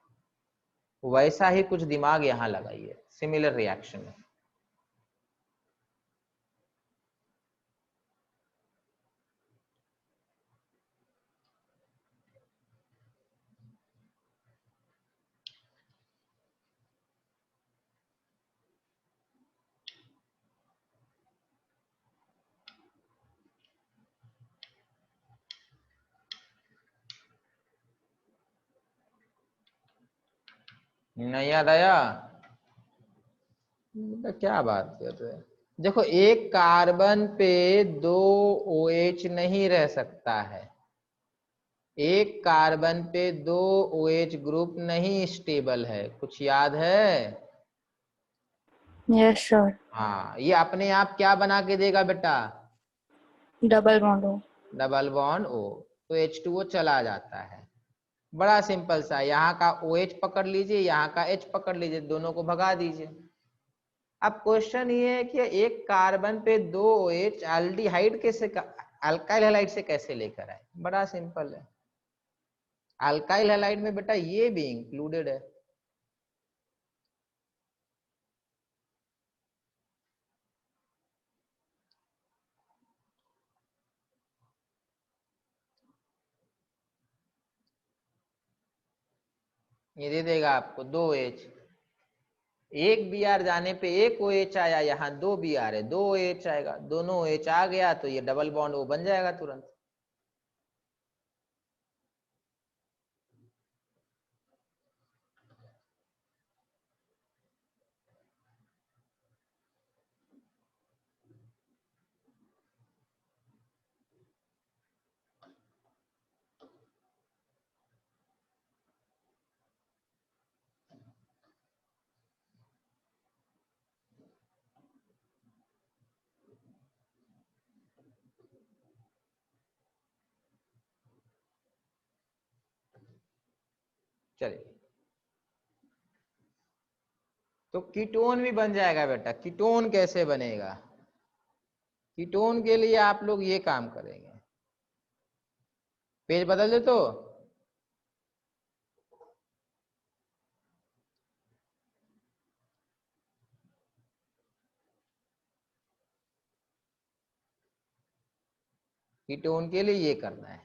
वैसा ही कुछ दिमाग यहाँ लगाइए, सिमिलर रिएक्शन है। नहीं याद आया? क्या बात कर रहे हैं, देखो एक कार्बन पे 2 OH नहीं रह सकता है, एक कार्बन पे 2 OH ग्रुप नहीं स्टेबल है, कुछ याद है? Yes sir. हाँ, ये अपने आप क्या बना के देगा बेटा, डबल बॉन्ड हो। डबल बॉन्ड O, तो H2O चला जाता है। बड़ा सिंपल सा, यहाँ का OH पकड़ लीजिए, यहाँ का H पकड़ लीजिए, दोनों को भगा दीजिए। अब क्वेश्चन ये है कि एक कार्बन पे 2 OH एल्डिहाइड कैसे, अल्काइल हैलाइड से कैसे लेकर आए, बड़ा सिंपल है। अल्काइल हैलाइड में बेटा ये भी इंक्लूडेड है, ये दे देगा आपको 2H, एक Br जाने पे एक OH आया, यहाँ 2 Br है, 2 OH आएगा, दोनों OH आ गया तो ये डबल बॉन्ड O बन जाएगा तुरंत। चलिए तो कीटोन भी बन जाएगा बेटा। कीटोन कैसे बनेगा? कीटोन के लिए आप लोग ये काम करेंगे, पेज बदल दे तो कीटोन के लिए ये करना है।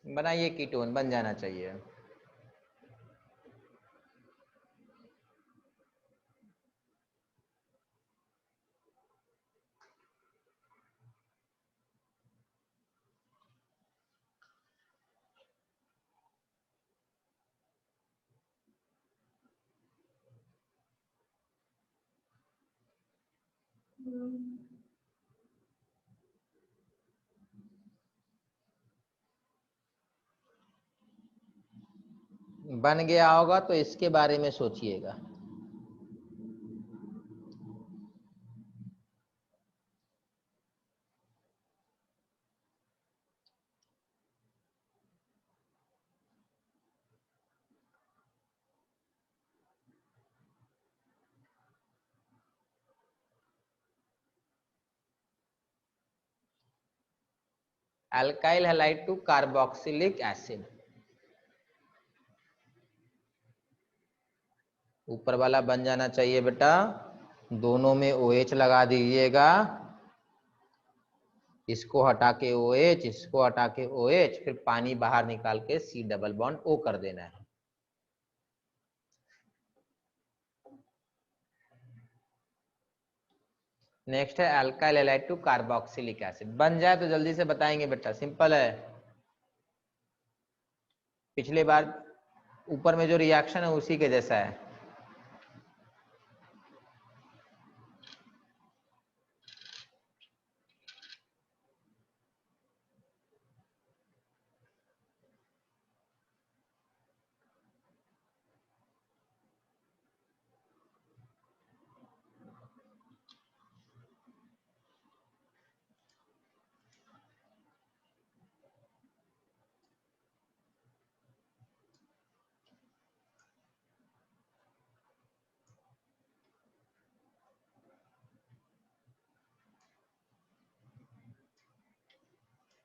बनाइए, कीटोन बन जाना चाहिए। बन गया होगा तो इसके बारे में सोचिएगा। Alkyl halide to carboxylic acid, ऊपर वाला बन जाना चाहिए बेटा। दोनों में OH लगा दीजिएगा, इसको हटा के OH, इसको हटा के OH, फिर पानी बाहर निकाल के C डबल बॉन्ड O कर देना है। नेक्स्ट है alkyl halide to carboxylic acid. बन जाए तो जल्दी से बताएंगे बेटा, सिंपल है। पिछले बार ऊपर में जो रिएक्शन है उसी के जैसा है।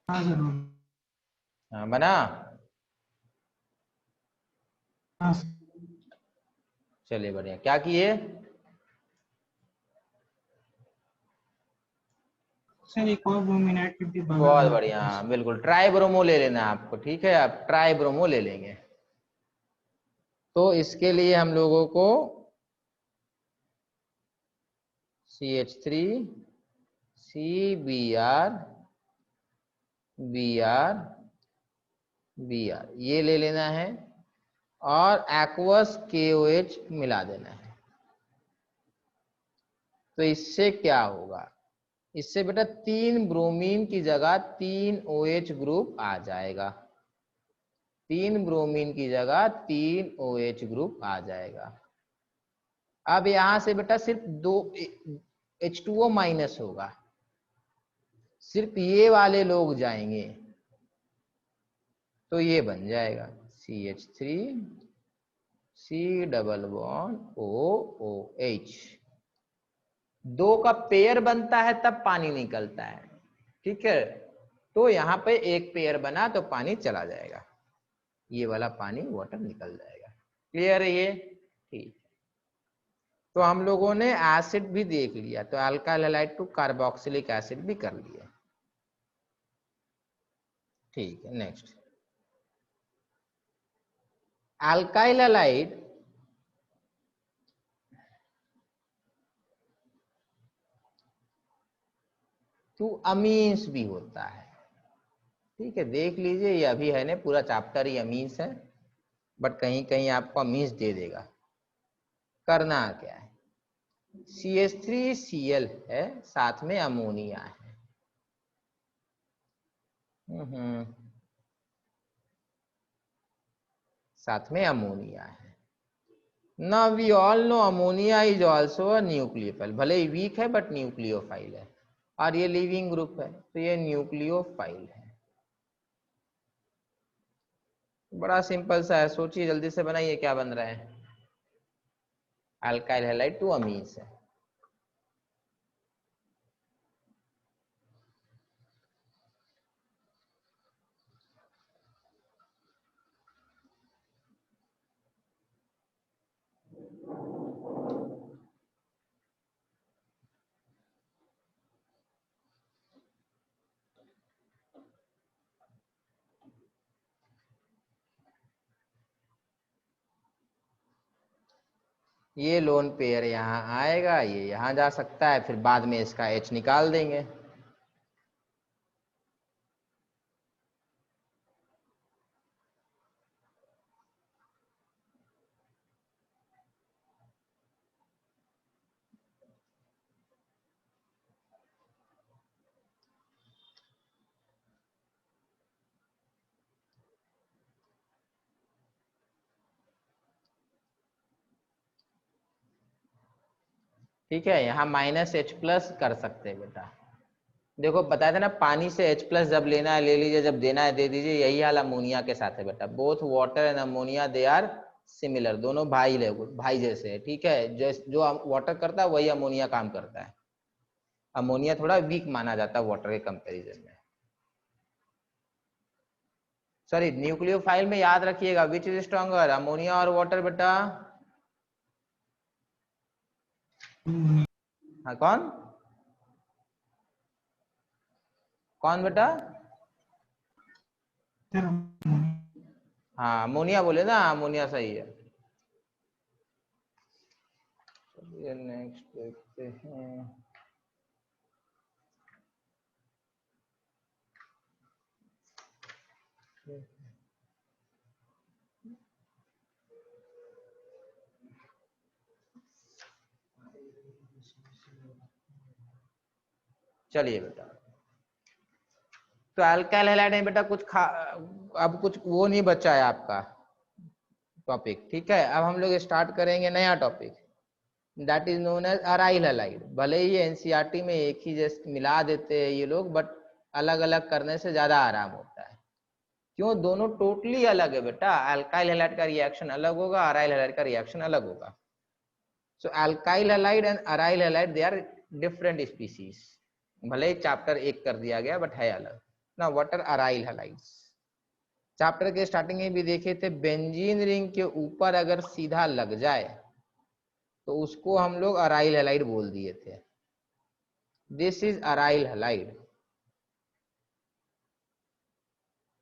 हाँ जरूर। हाँ बना। हाँ चलिए बढ़िया। क्या किए? सर, एक और ब्रोमीनेट की भी बना बहुत है आपके बढ़िया, पास। बिल्कुल। ट्राइब्रोमो ले लेना है आपको, ठीक है? आप ट्राइब्रोमो ले लेंगे। तो इसके लिए हम लोगों को CH3 CBr Br Br ये ले लेना है और एक्वस KOH मिला देना है। तो इससे क्या होगा? इससे बेटा 3 ब्रोमीन की जगह 3 OH ग्रुप आ जाएगा। 3 ब्रोमीन की जगह 3 OH ग्रुप आ जाएगा। अब यहां से बेटा सिर्फ 2 H2O माइनस होगा, सिर्फ ये वाले लोग जाएंगे तो ये बन जाएगा CH3 C double bond OOH। 2 का पेयर बनता है तब पानी निकलता है, ठीक है? तो यहाँ पे एक पेयर बना तो पानी चला जाएगा, ये वाला पानी वाटर निकल जाएगा। क्लियर है ये? ठीक। तो हम लोगों ने एसिड भी देख लिया, तो alkyl halide to carboxylic acid भी कर लिया। ठीक है, next alkyl halide to amines भी होता है, ठीक है? देख लीजिए, ये अभी है ना पूरा चैप्टर ही अमीन्स है, बट कहीं कहीं आपको अमीन्स दे देगा। करना क्या है? CH3Cl है, साथ में अमोनिया है। साथ में अमोनिया है। Now we all know ammonia is also a nucleophile, भले ही वीक है बट न्यूक्लियोफाइल है। और ये लीविंग ग्रुप है, तो ये न्यूक्लियोफाइल है। बड़ा सिंपल सा है, सोचिए जल्दी से बनाइए क्या बन रहा है। अल्काइल हैलाइड टू अमीन्स है। ये लोन पेयर यहाँ आएगा, ये यहाँ जा सकता है, फिर बाद में इसका H निकाल देंगे। ठीक है, यहाँ -H+ कर सकते हैं बेटा। देखो बताया था ना, पानी से H+ जब लेना है ले लीजिए, जब देना है दे दीजिए। यही हाल अमोनिया के साथ है बेटा। Both water and ammonia they are similar, दोनों भाई जैसे है। ठीक है, जो वाटर करता है वही अमोनिया काम करता है। अमोनिया थोड़ा वीक माना जाता है वाटर के कंपैरिजन में। सॉरी, न्यूक्लियोफाइल में याद रखिएगा विच इज स्ट्रॉन्गर, अमोनिया और वाटर बेटा। हाँ, कौन कौन बेटा? हाँ, अमोनिया बोले ना, अमोनिया सही है। चलिए नेक्स्ट देखते हैं। चलिए बेटा, तो अल्काइल हैलाइड में बेटा अब कुछ वो नहीं बचा है आपका टॉपिक। ठीक है, अब हम लोग स्टार्ट करेंगे नया topic, that is known as aryl halide. भले ही एनसीईआरटी में एक ही जैसे मिला देते हैं ये लोग, बट अलग अलग करने से ज्यादा आराम होता है। क्यों? दोनों टोटली अलग है बेटा। अल्काइल हैलाइड का रिएक्शन अलग होगा, अराइल हैलाइड का रिएक्शन अलग होगा। So alkyl halide and aryl halide they are different species. भले ही चैप्टर एक कर दिया गया, बट है अलग ना। What are aryl halides? Chapter के स्टार्टिंग में भी देखे थे, बेंजीन रिंग के ऊपर अगर सीधा लग जाए तो उसको हम लोग अराइल हैलाइड बोल दिए थे। This is aryl halide.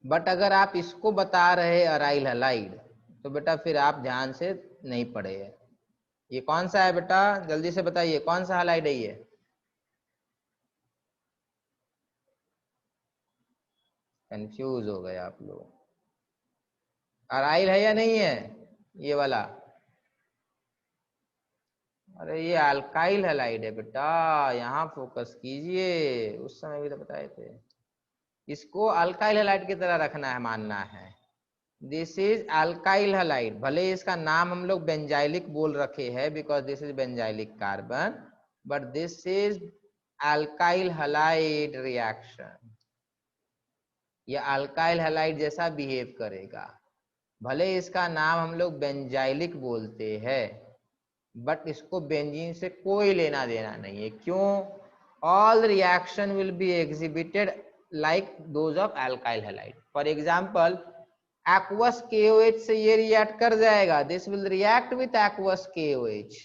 But अगर आप इसको बता रहे अराइल हैलाइड, तो बेटा फिर आप ध्यान से नहीं पढ़े हैं। ये कौन सा है बेटा? जल्दी से बताइए, कौन सा हैलाइड है ये? कंफ्यूज हो गए आप लोग। अराइल है या नहीं है ये वाला? अरे ये अल्काइल हैलाइड है बेटा, यहाँ फोकस कीजिए। उस समय भी तो बताए थे। इसको अल्काइल हैलाइड की तरह रखना है, मानना है। This is alkyl halide. भले इसका नाम हम लोग बेंजाइलिक बोल रखे हैं, because this is benzylic carbon, but this is alkyl halide reaction. ये अल्काइल हैलाइड जैसा बिहेव करेगा। भले इसका नाम हम लोग बेंजाइलिक बोलते हैं, बट इसको बेंजीन से कोई लेना देना नहीं है। क्यों? All reaction will be exhibited like those of alkyl halide. For example, aqueous KOH से ये रिएक्ट कर जाएगा, this will react with aqueous KOH,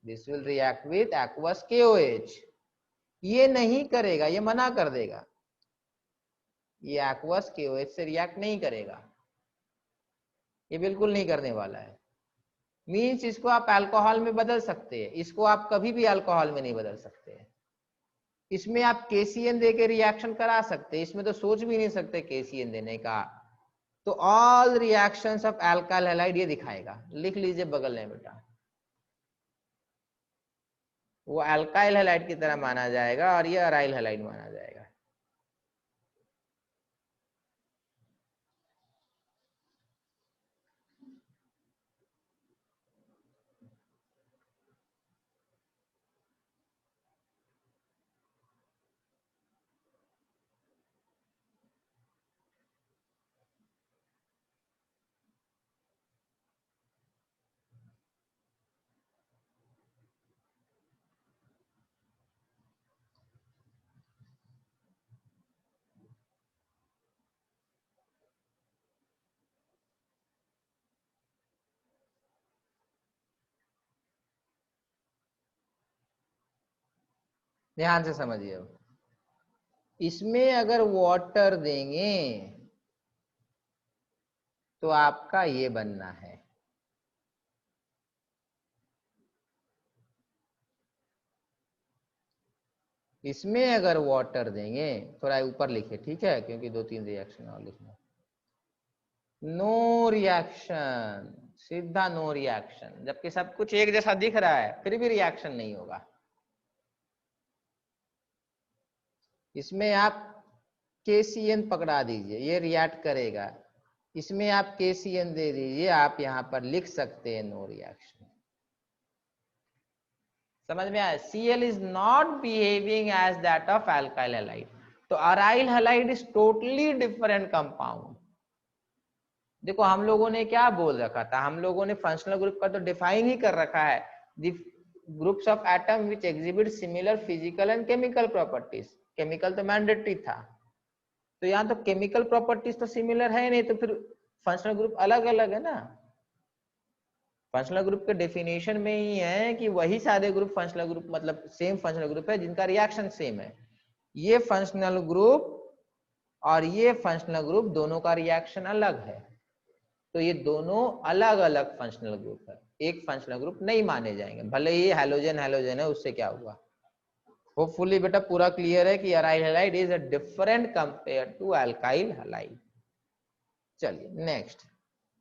this will react with aqueous KOH। ये नहीं करेगा, ये मना कर देगा, ये एक्वस KOH से रिएक्ट नहीं करेगा, ये बिल्कुल नहीं करने वाला है। मीन्स इसको आप अल्कोहल में बदल सकते हैं, इसको आप कभी भी अल्कोहल में नहीं बदल सकते। इसमें आप KCN दे के रिएक्शन करा सकते हैं, इसमें तो सोच भी नहीं सकते KCN देने का। तो all reactions of alkyl halide ये दिखाएगा, लिख लीजिए बगल में बेटा। वो अल्काइल हैलाइड की तरह माना जाएगा और ये अराइल हैलाइड माना जाएगा। ध्यान से समझिए। अब इसमें अगर वाटर देंगे तो आपका ये बनना है, इसमें अगर वाटर देंगे, थोड़ा ऊपर लिखे ठीक है, क्योंकि 2-3 रिएक्शन और लिखना। नो रिएक्शन, सीधा नो रिएक्शन, जबकि सब कुछ एक जैसा दिख रहा है फिर भी रिएक्शन नहीं होगा। इसमें आप KCN पकड़ा दीजिए, ये रिएक्ट करेगा। इसमें आप KCN दे दीजिए, आप यहां पर लिख सकते हैं नो रिएक्शन। समझ में आया? Cl is not behaving as that of alkyl halide. तो aryl halide is totally different compound. देखो हम लोगों ने क्या बोल रखा था, हम लोगों ने फंक्शनल ग्रुप का तो डिफाइन ही कर रखा है, the groups of atom which exhibit similar physical and chemical properties. Chemical तो मैंडेटरी था, तो यहाँ तो केमिकल प्रॉपर्टीज तो सिमिलर है नहीं, तो फिर फंक्शनल ग्रुप अलग अलग है ना। फंक्शनल ग्रुप के डेफिनेशन में ही है कि वही सारे ग्रुप फंक्शनल ग्रुप, मतलब सेम फंक्शनल ग्रुप है जिनका रिएक्शन सेम है। ये फंक्शनल ग्रुप और ये फंक्शनल ग्रुप दोनों का रिएक्शन अलग है, तो ये दोनों अलग अलग फंक्शनल ग्रुप है, एक फंक्शनल ग्रुप नहीं माने जाएंगे, भले ये हैलोजन हैलोजन है, उससे क्या हुआ। होपफुली बेटा पूरा क्लियर है कि aryl halide is a different compare to alkyl halide. चलिए नेक्स्ट,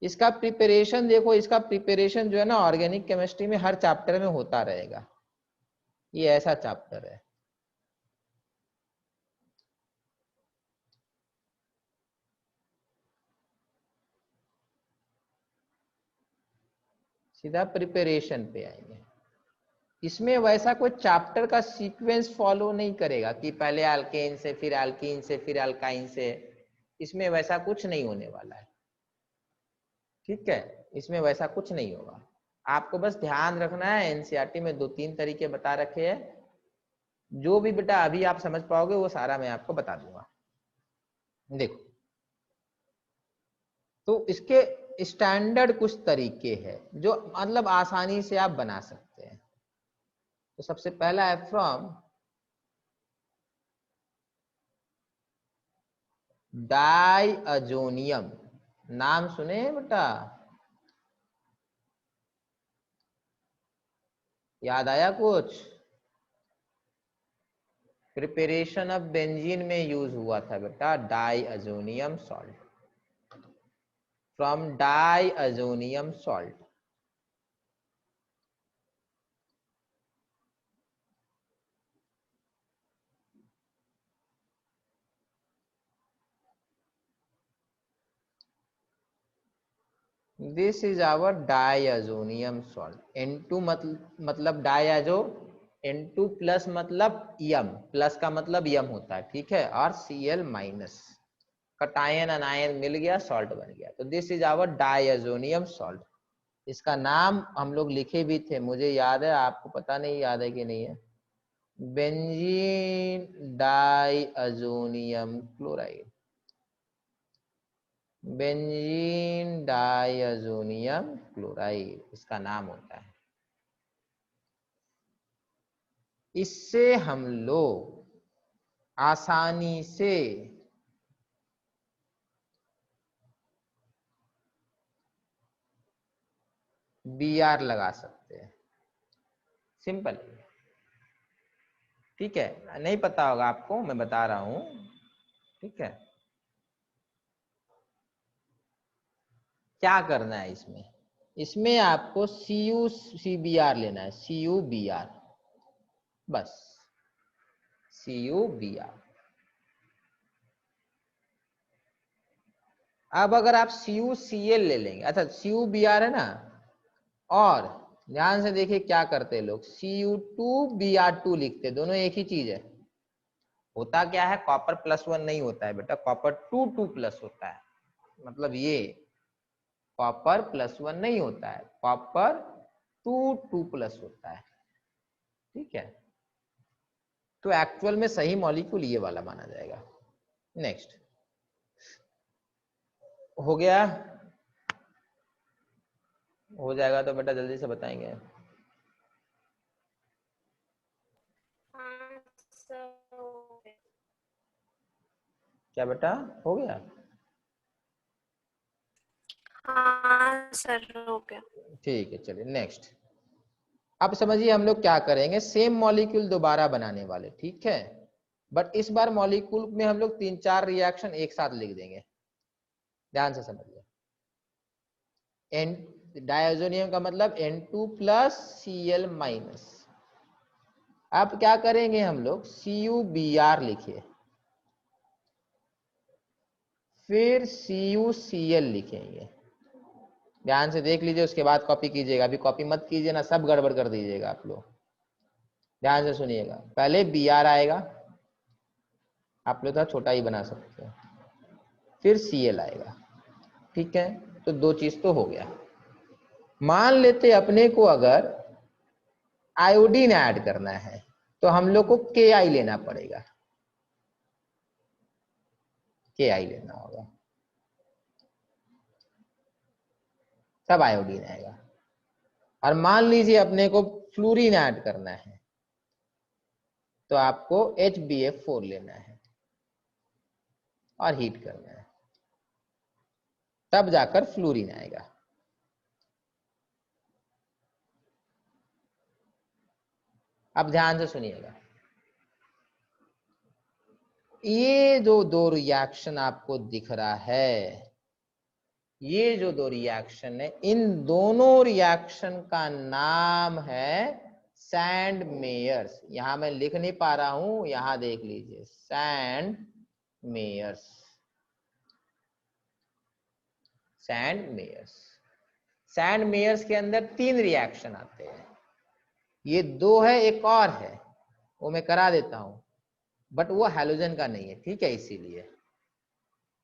इसका प्रिपरेशन देखो, इसका प्रिपरेशन जो है ना ऑर्गेनिक केमिस्ट्री में हर चैप्टर में होता रहेगा, ये ऐसा चैप्टर है। सीधा प्रिपरेशन पे आएंगे। इसमें वैसा कोई चैप्टर का सीक्वेंस फॉलो नहीं करेगा कि पहले अल्केन से फिर अल्कीन से फिर अल्काइन से, इसमें वैसा कुछ नहीं होने वाला है, ठीक है। इसमें वैसा कुछ नहीं होगा, आपको बस ध्यान रखना है एनसीईआरटी में 2-3 तरीके बता रखे हैं, जो भी बेटा अभी आप समझ पाओगे वो सारा मैं आपको बता दूंगा। देखो तो इसके स्टैंडर्ड कुछ तरीके हैं जो मतलब आसानी से आप बना सकते हैं। तो सबसे पहला है फ्रॉम डाइअजोनियम, नाम सुने बेटा, याद आया कुछ? प्रिपरेशन ऑफ बेंजीन में यूज हुआ था बेटा diazonium salt, from diazonium salt. This is our diazonium salt. N2 मतलब डाइअजो, N2 प्लस मतलब यम, प्लस का मतलब यम होता है, ठीक है, और Cl माइनस, कटायन अनायन मिल गया, सॉल्ट बन गया। तो this is our diazonium salt. इसका नाम हम लोग लिखे भी थे, मुझे याद है, आपको पता नहीं याद है कि नहीं है, बेंजीन डाइअजोनियम क्लोराइड, बेंजीन डाइअजोनियम क्लोराइड इसका नाम होता है। इससे हम लोग आसानी से Br लगा सकते हैं, सिंपल, ठीक है। नहीं पता होगा आपको, मैं बता रहा हूं, ठीक है। क्या करना है इसमें, इसमें आपको CuCbr लेना है, CuBr, बस CuBr। अब अगर आप CuCl ले लेंगे, अच्छा CuBr है ना, और ध्यान से देखिए क्या करते हैं लोग, Cu2Br2 लिखते, दोनों एक ही चीज है। होता क्या है, कॉपर +1 नहीं होता है बेटा, कॉपर 2+ होता है, मतलब ये कॉपर +1 नहीं होता है, कॉपर 2+ होता है, ठीक है। तो एक्चुअल में सही मॉलिक्यूल ये वाला माना जाएगा। नेक्स्ट हो गया, हो जाएगा तो बेटा जल्दी से बताएंगे। क्या बेटा हो गया? हाँ सर हो गया। ठीक है, चलिए नेक्स्ट। अब समझिए हम लोग क्या करेंगे, सेम मॉलिक्यूल दोबारा बनाने वाले, ठीक है। बट इस बार मॉलिक्यूल में हम लोग 3-4 रिएक्शन एक साथ लिख देंगे, ध्यान से समझिए। एन डायजोनियम का मतलब N2 प्लस Cl माइनस। अब क्या करेंगे हम लोग, CuBr लिखिए, फिर CuCl लिखेंगे। ध्यान से देख लीजिए, उसके बाद कॉपी कीजिएगा, अभी कॉपी मत कीजिए ना, सब गड़बड़ कर दीजिएगा आप लोग। ध्यान से सुनिएगा, पहले Br आएगा, आप लोग थोड़ा छोटा ही बना सकते हैं, फिर Cl आएगा, ठीक है। तो दो चीज तो हो गया। मान लेते अपने को अगर आयोडीन ऐड करना है तो हम लोग को Ki लेना पड़ेगा, Ki लेना होगा, तब आयोडीन आएगा। और मान लीजिए अपने को फ्लोरीन ऐड करना है तो आपको HbF4 लेना है और हीट करना है, तब जाकर फ्लोरीन आएगा। अब ध्यान से सुनिएगा, ये जो दो रिएक्शन आपको दिख रहा है, ये जो दो रिएक्शन है, इन दोनों रिएक्शन का नाम है सैंड मेयर्स। यहां मैं लिख नहीं पा रहा हूं, यहां देख लीजिए, Sandmeyer's, Sandmeyer's. Sandmeyer's के अंदर 3 रिएक्शन आते हैं, ये 2 है, एक और है वो मैं करा देता हूं, बट वो हैलोजन का नहीं है, ठीक है। इसीलिए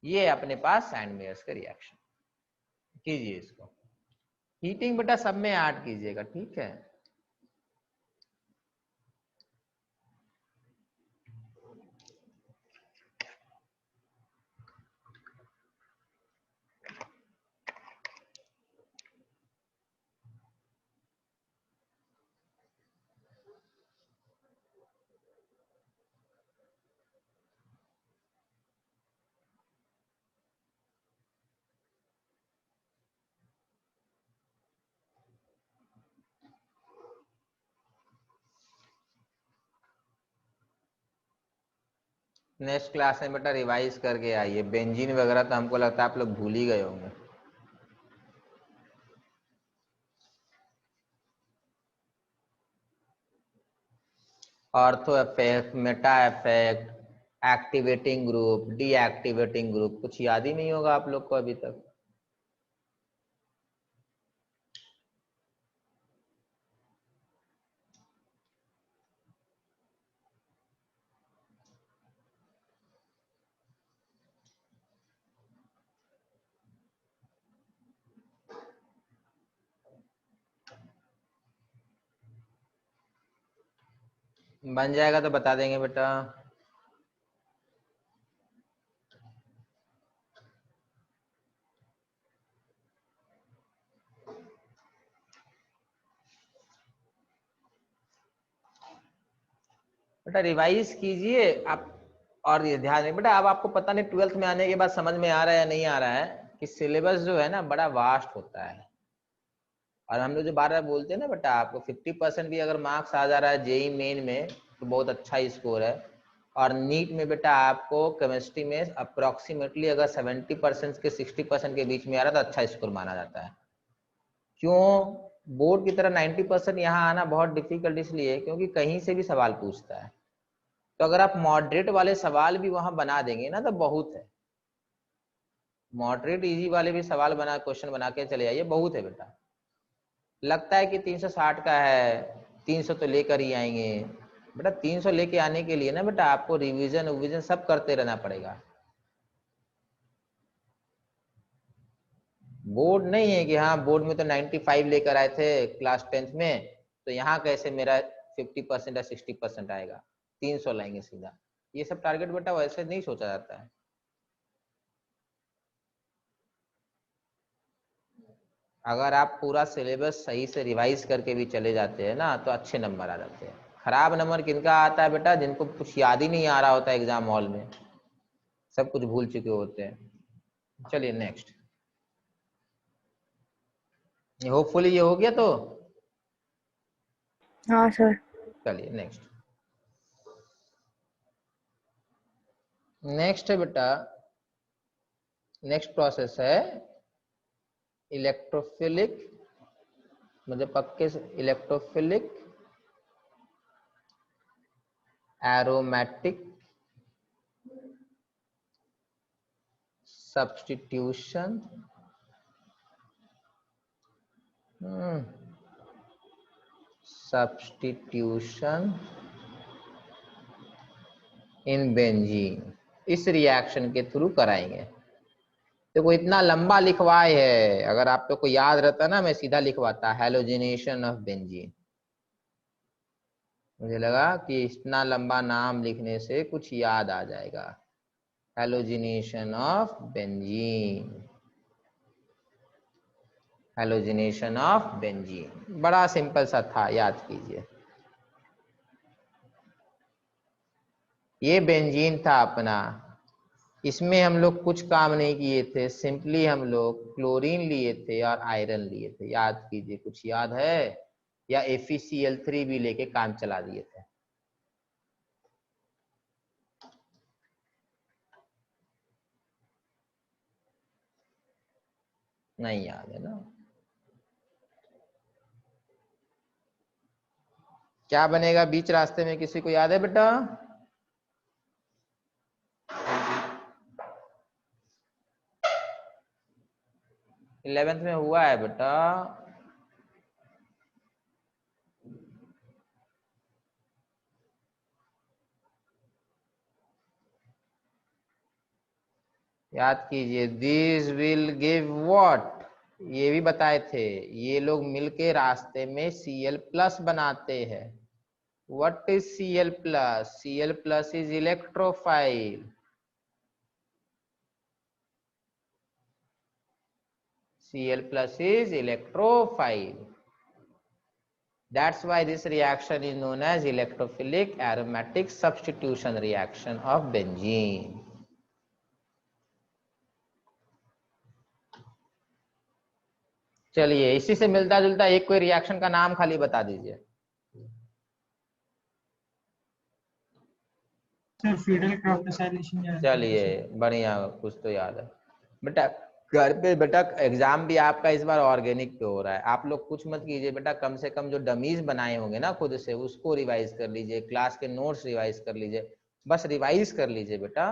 ये अपने पास सैंड मेयर्स का रिएक्शन कीजिए, इसको हीटिंग बेटा सब में ऐड कीजिएगा, ठीक है। नेक्स्ट क्लास में बेटा रिवाइज करके आइए, बेंजीन वगैरह तो हमको लगता है आप लोग भूल ही गए होंगे। Ortho effect, Meta effect, activating group, deactivating group, कुछ याद ही नहीं होगा आप लोग को अभी तक। बन जाएगा तो बता देंगे बेटा। बेटा रिवाइज कीजिए आप, और ये ध्यान रखिए बेटा, अब आपको पता नहीं 12th में आने के बाद समझ में आ रहा है या नहीं आ रहा है कि सिलेबस जो है ना बड़ा वास्ट होता है। और हम लोग जो बार बार बोलते हैं ना बेटा, आपको 50% भी अगर मार्क्स आ जा रहा है जेई मेन में तो बहुत अच्छा स्कोर है। और नीट में बेटा आपको केमिस्ट्री में अप्रोक्सीमेटली अगर 70% के 60% के बीच में आ रहा है तो अच्छा स्कोर माना जाता है। क्यों? बोर्ड की तरह 90% यहाँ आना बहुत डिफिकल्ट इसलिए क्योंकि कहीं से भी सवाल पूछता है। तो अगर आप मॉडरेट वाले सवाल भी वहां बना देंगे ना तो बहुत है, मॉडरेट इजी वाले भी सवाल बना, क्वेश्चन बना के चले जाइए, बहुत है बेटा। लगता है कि 360 का है, 300 तो लेकर ही आएंगे बेटा। 300 लेके आने के लिए ना बेटा आपको रिवीजन रिवीजन सब करते रहना पड़ेगा। बोर्ड नहीं है कि हाँ बोर्ड में तो 95 लेकर आए थे क्लास 10th में, तो यहाँ कैसे मेरा 50% या 60% आएगा, 300 लाएंगे सीधा। ये सब टारगेट बेटा वैसे नहीं सोचा जाता है। अगर आप पूरा सिलेबस सही से रिवाइज करके भी चले जाते हैं ना तो अच्छे नंबर आ जाते हैं। खराब नंबर किनका आता है बेटा? जिनको कुछ याद ही नहीं आ रहा होता एग्जाम हॉल में। सब कुछ भूल चुके होते हैं। चलिए नेक्स्ट, होपफुली ये हो गया। तो हाँ सर। चलिए नेक्स्ट। नेक्स्ट है बेटा, नेक्स्ट प्रोसेस है इलेक्ट्रोफिलिक, मतलब पक्के से electrophilic aromatic substitution substitution in benzene, इस रिएक्शन के थ्रू कराएंगे। देखो इतना लंबा लिखवाए है, अगर आप लोग को याद रहता ना मैं सीधा लिखवाता, हैलोजिनेशन ऑफ बेंजीन। मुझे लगा कि इतना लंबा नाम लिखने से कुछ याद आ जाएगा। Halogenation of benzene, halogenation of benzene, बड़ा सिंपल सा था, याद कीजिए। ये बेंजीन था अपना, इसमें हम लोग कुछ काम नहीं किए थे, सिंपली हम लोग क्लोरीन लिए थे और आयरन लिए थे। याद कीजिए, कुछ याद है? या FeCl3 भी लेके काम चला दिए थे। नहीं याद है ना? क्या बनेगा बीच रास्ते में, किसी को याद है बेटा? 11th में हुआ है बेटा। याद कीजिए, दिस विल गिव व्हाट, ये भी बताए थे, ये लोग मिलके रास्ते में Cl+ बनाते हैं। What is Cl+? Cl+ is electrophile. Cl+ is electrophile. That's why this reaction is known as electrophilic aromatic substitution reaction of benzene. चलिए इसी से मिलता जुलता एक कोई रिएक्शन का नाम खाली बता दीजिए। Sir Friedel craft. चलिए बढ़िया, कुछ तो याद है बेटा। घर पे बेटा एग्जाम भी आपका इस बार ऑर्गेनिक पे हो रहा है, आप लोग कुछ मत कीजिए बेटा, कम से कम जो डमीज बनाए होंगे ना खुद से उसको रिवाइज कर लीजिए, क्लास के नोट्स रिवाइज कर लीजिए, बस रिवाइज कर लीजिए बेटा।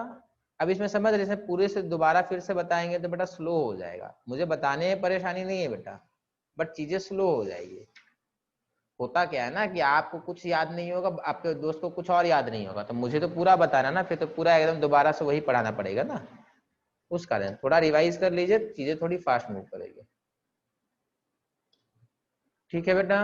अब इसमें समझ रहे, पूरे से दोबारा फिर से बताएंगे तो बेटा स्लो हो जाएगा। मुझे बताने में परेशानी नहीं है बेटा, बट चीजें स्लो हो जाएगी। होता क्या है ना कि आपको कुछ याद नहीं होगा, आपके दोस्त को कुछ और याद नहीं होगा, तो मुझे तो पूरा बताना ना, फिर तो पूरा एकदम दोबारा से वही पढ़ाना पड़ेगा ना। उस कारण थोड़ा रिवाइज कर लीजिए, चीजें थोड़ी फास्ट मूव करेगी। ठीक है बेटा।